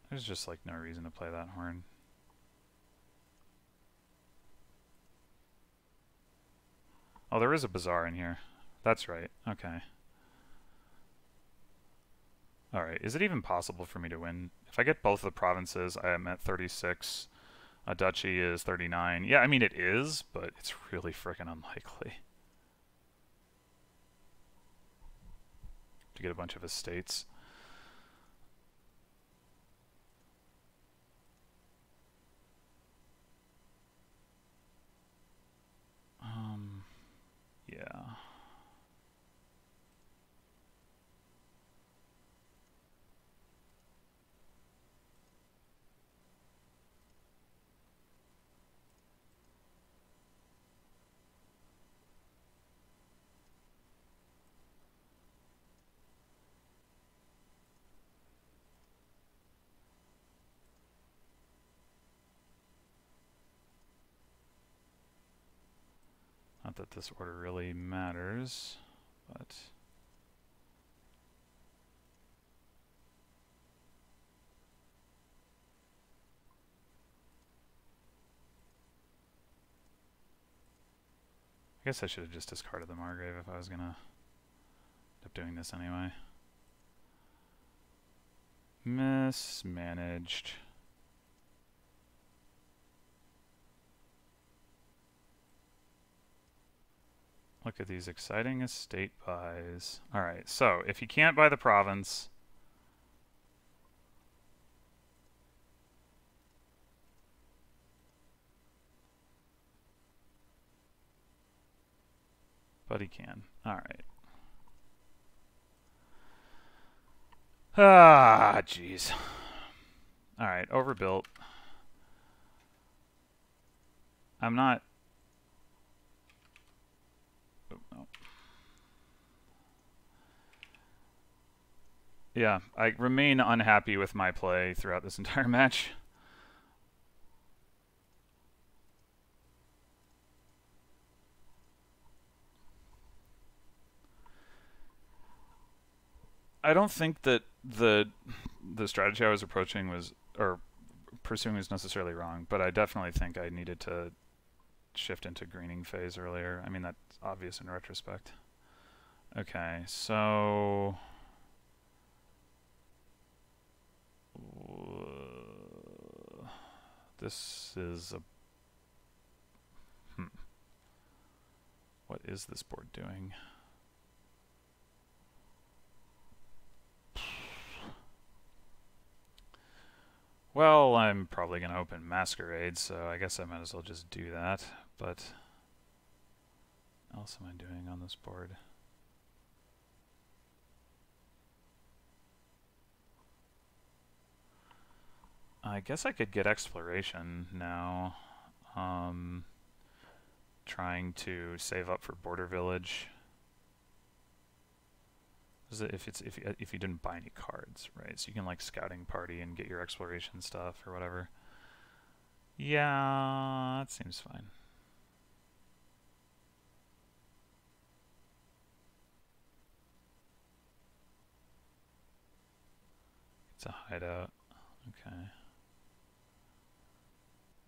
There's just like no reason to play that horn. Oh, there is a bazaar in here. That's right. Okay. Alright, is it even possible for me to win? If I get both of the provinces, I am at 36. A duchy is 39. Yeah, I mean it is, but it's really freaking unlikely. To get a bunch of estates. Yeah. Not that this order really matters, but... I guess I should have just discarded the Margrave if I was gonna end up doing this anyway. Mismanaged. Look at these exciting estate buys. Alright, so if you can't buy the province... But he can. Alright. Ah, jeez. Alright, overbuilt. I'm not... Oh, no. Yeah, I remain unhappy with my play throughout this entire match. I don't think that the strategy I was approaching was, or pursuing was necessarily wrong, but I definitely think I needed to shift into greening phase earlier. I mean, that's obvious in retrospect. Okay, so... This is a... What is this board doing? Well, I'm probably going to open Masquerade, so I guess I might as well just do that. But what else am I doing on this board? I guess I could get Exploration now. Trying to save up for Border Village. If you didn't buy any cards, right? So you can like Scouting Party and get your exploration stuff or whatever. Yeah, that seems fine. It's a hideout. Okay.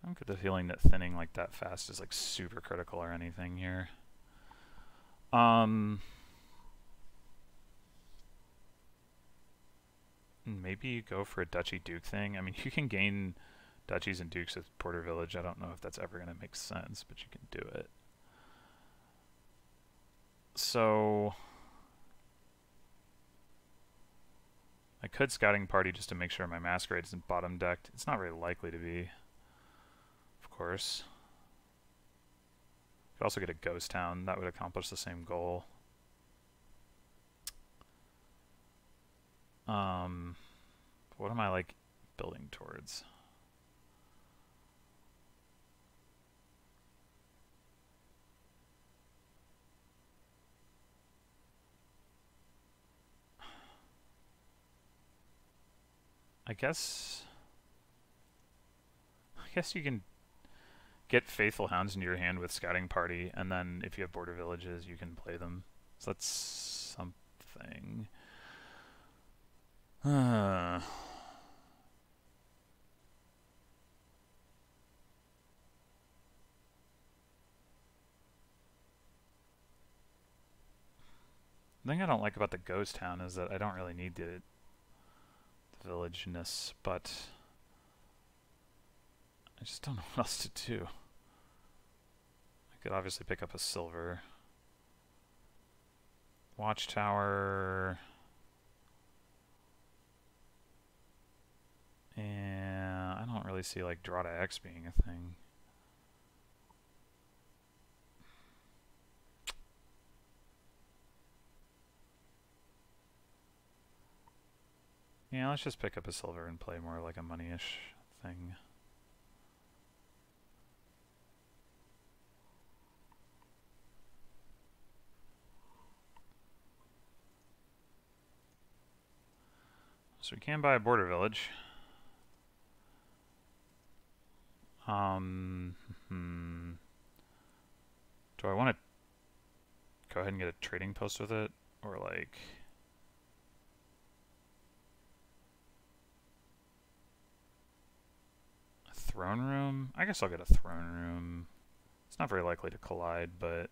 I don't get the feeling that thinning like that fast is like super critical or anything here. Maybe you go for a Duchy Duke thing. I mean, you can gain duchies and dukes with border village. I don't know if that's ever going to make sense, but you can do it. So I could scouting party just to make sure my masquerade isn't bottom decked. It's not very likely to be, of course. Could also get a ghost town. That would accomplish the same goal. What am I like building towards? I guess you can get faithful hounds into your hand with scouting party, and then if you have border villages, you can play them. So that's something. I thing I don't like about the ghost town is that I don't really need the villageness, but I just don't know what else to do. I could obviously pick up a silver. Watchtower. And I don't really see like draw to X being a thing. Yeah, let's just pick up a silver and play more like a money-ish thing. So we can buy a border village. Do I want to go ahead and get a trading post with it? Or like... a throne room? I guess I'll get a throne room. It's not very likely to collide, but...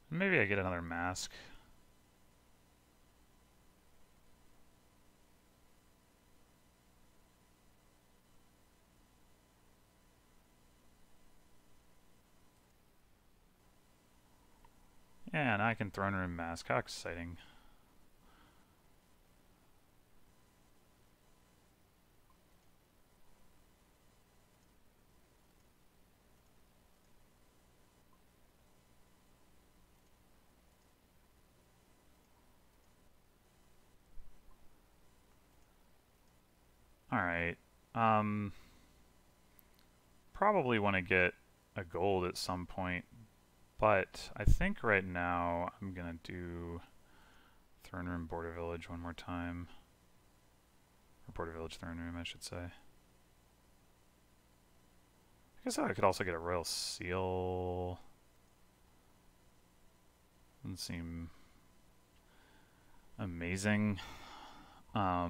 maybe I get another mask. Yeah, now I can throne room mask. How exciting. Alright. Probably want to get a gold at some point, but I think right now I'm going to do throne room border village one more time. Or border village throne room, I should say. I guess I could also get a royal seal. Doesn't seem amazing. Yeah,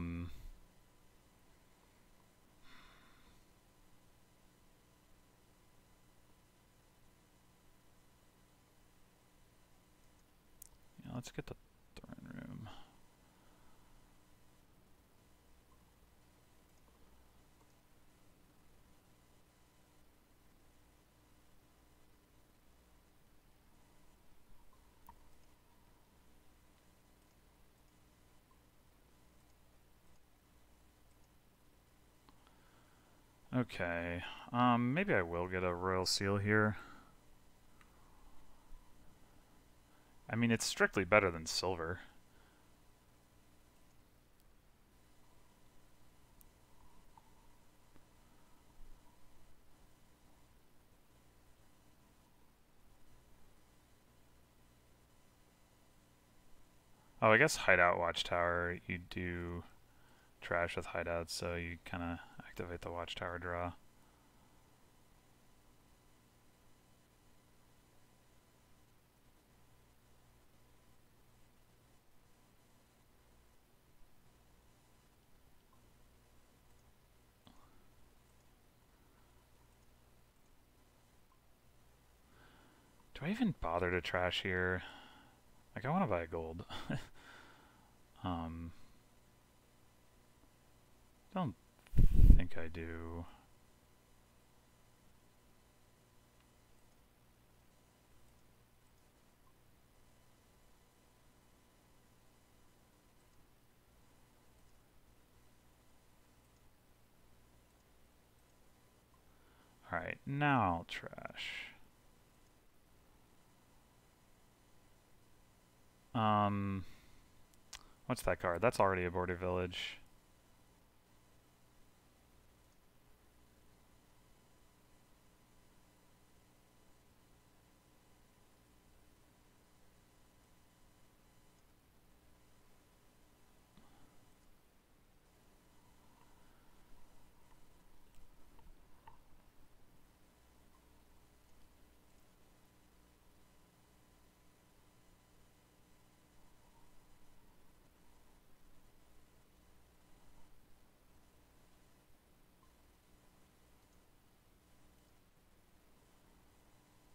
let's get the throne room. Okay, maybe I will get a royal seal here. I mean, it's strictly better than silver. Oh, I guess hideout watchtower, you do trash with hideouts, so you kind of activate the watchtower draw. I even bother to trash here? Like, I want to buy gold. Don't think I do. Alright, now I'll trash. What's that card? That's already a border village.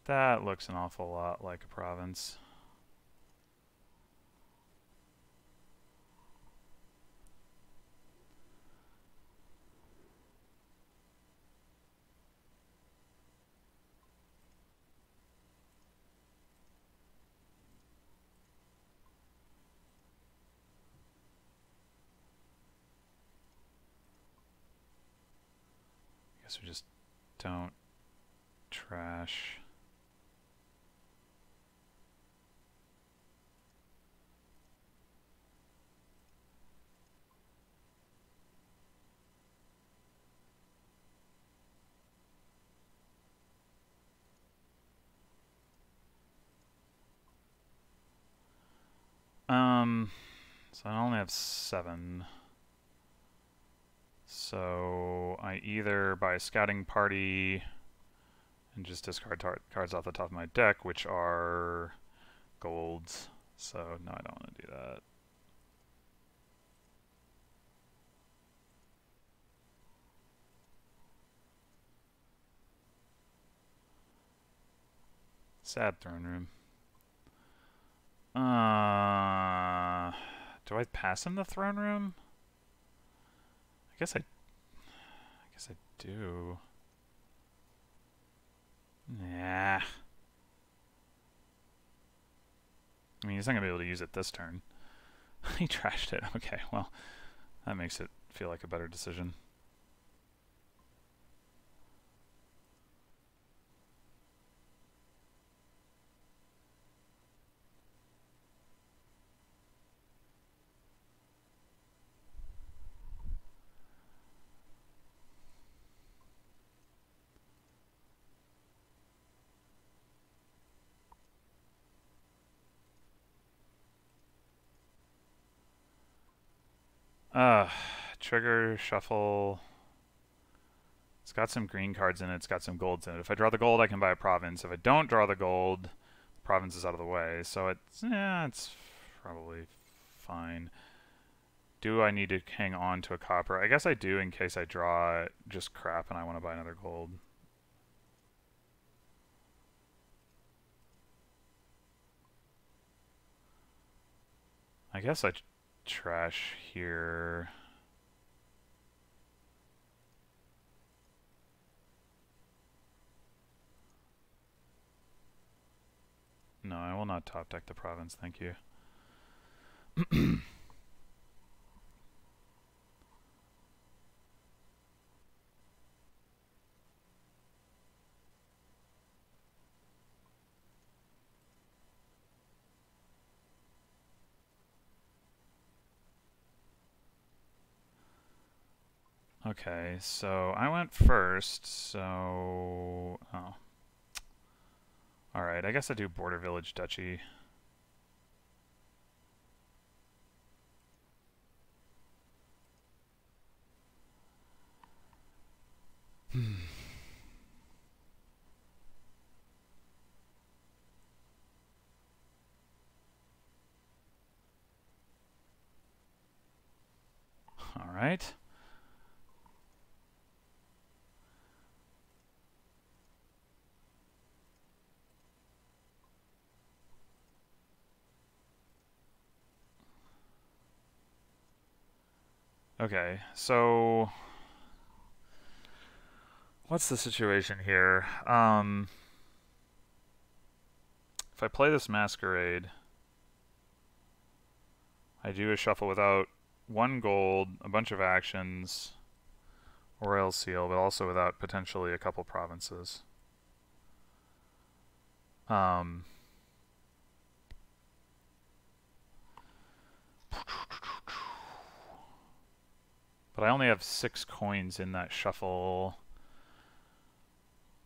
That looks an awful lot like a province. I guess we just don't trash. So I only have 7. So I either buy a scouting party and just discard cards off the top of my deck, which are golds. So no, I don't want to do that. Sad throne room. Do I pass in the throne room? I guess I do. Nah. I mean, he's not gonna be able to use it this turn. He trashed it. Okay, well, that makes it feel like a better decision. Trigger, shuffle. It's got some green cards in it, it's got some golds in it. If I draw the gold, I can buy a province. If I don't draw the gold, the province is out of the way. So it's probably fine. Do I need to hang on to a copper? I guess I do in case I draw just crap and I want to buy another gold. I guess I trash here. No, I will not top deck the province, thank you. Okay, so I went first, so... Oh. Alright, I guess I do Border Village Duchy. Alright. Okay, so what's the situation here? If I play this Masquerade, I do a shuffle without 1 gold, a bunch of actions, Royal Seal, but also without potentially a couple provinces. But I only have 6 coins in that shuffle.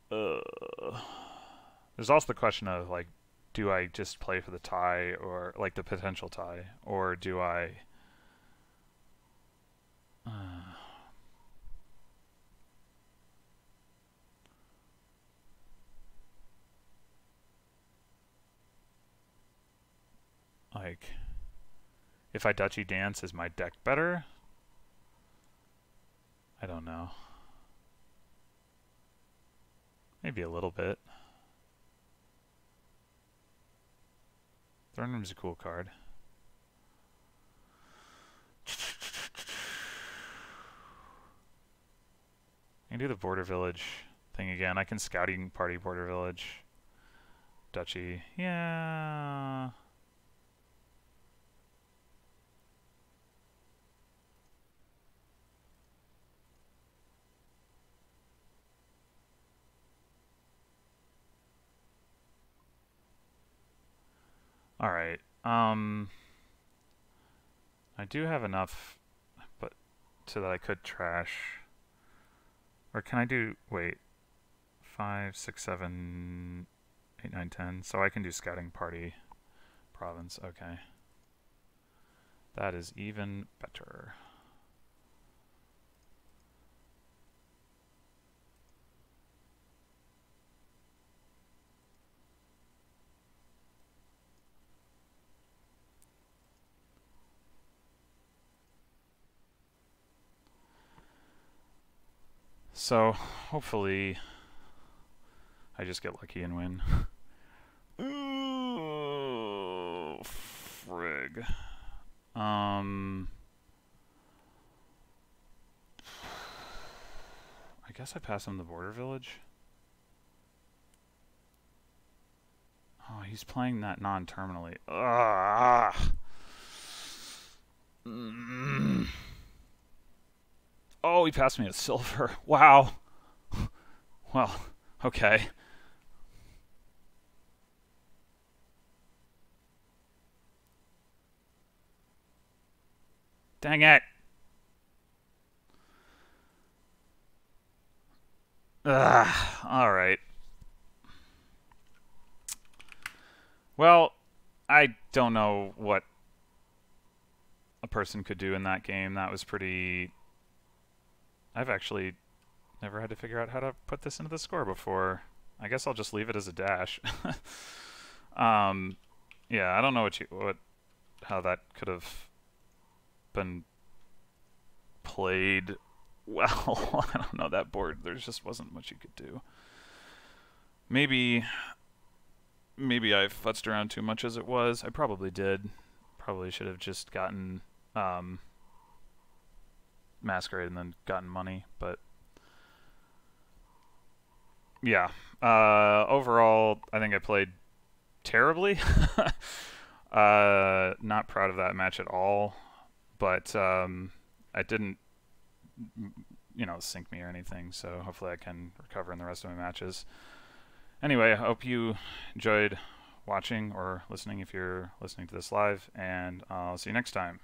There's also the question of, like, do I just play for the tie, or, like, the potential tie, or do I... like, if I Duchy Dance, is my deck better? I don't know. Maybe a little bit. Throne Room's a cool card. I can do the Border Village thing again. I can Scouting Party Border Village. Duchy. Yeah. Alright. I do have enough, but so that I could trash. Or can I do, wait, 5, 6, 7, 8, 9, 10. So I can do Scouting Party Province. Okay. That is even better. So, hopefully, I just get lucky and win. Ooh, frig. I guess I pass him the Border Village. Oh, he's playing that non-terminally. Ugh. Oh, he passed me a silver. Wow. Well, okay. Dang it. Alright. Well, I don't know what a person could do in that game. That was pretty... I've actually never had to figure out how to put this into the score before. I guess I'll just leave it as a dash. Yeah, I don't know how that could have been played well. I don't know, that board, there just wasn't much you could do. Maybe I futzed around too much as it was. I probably did. Probably should have just gotten Masquerade and then gotten money, but yeah. Overall, I think I played terribly. Not proud of that match at all, but I didn't, sink me or anything, so hopefully I can recover in the rest of my matches. Anyway, I hope you enjoyed watching or listening if you're listening to this live, and I'll see you next time.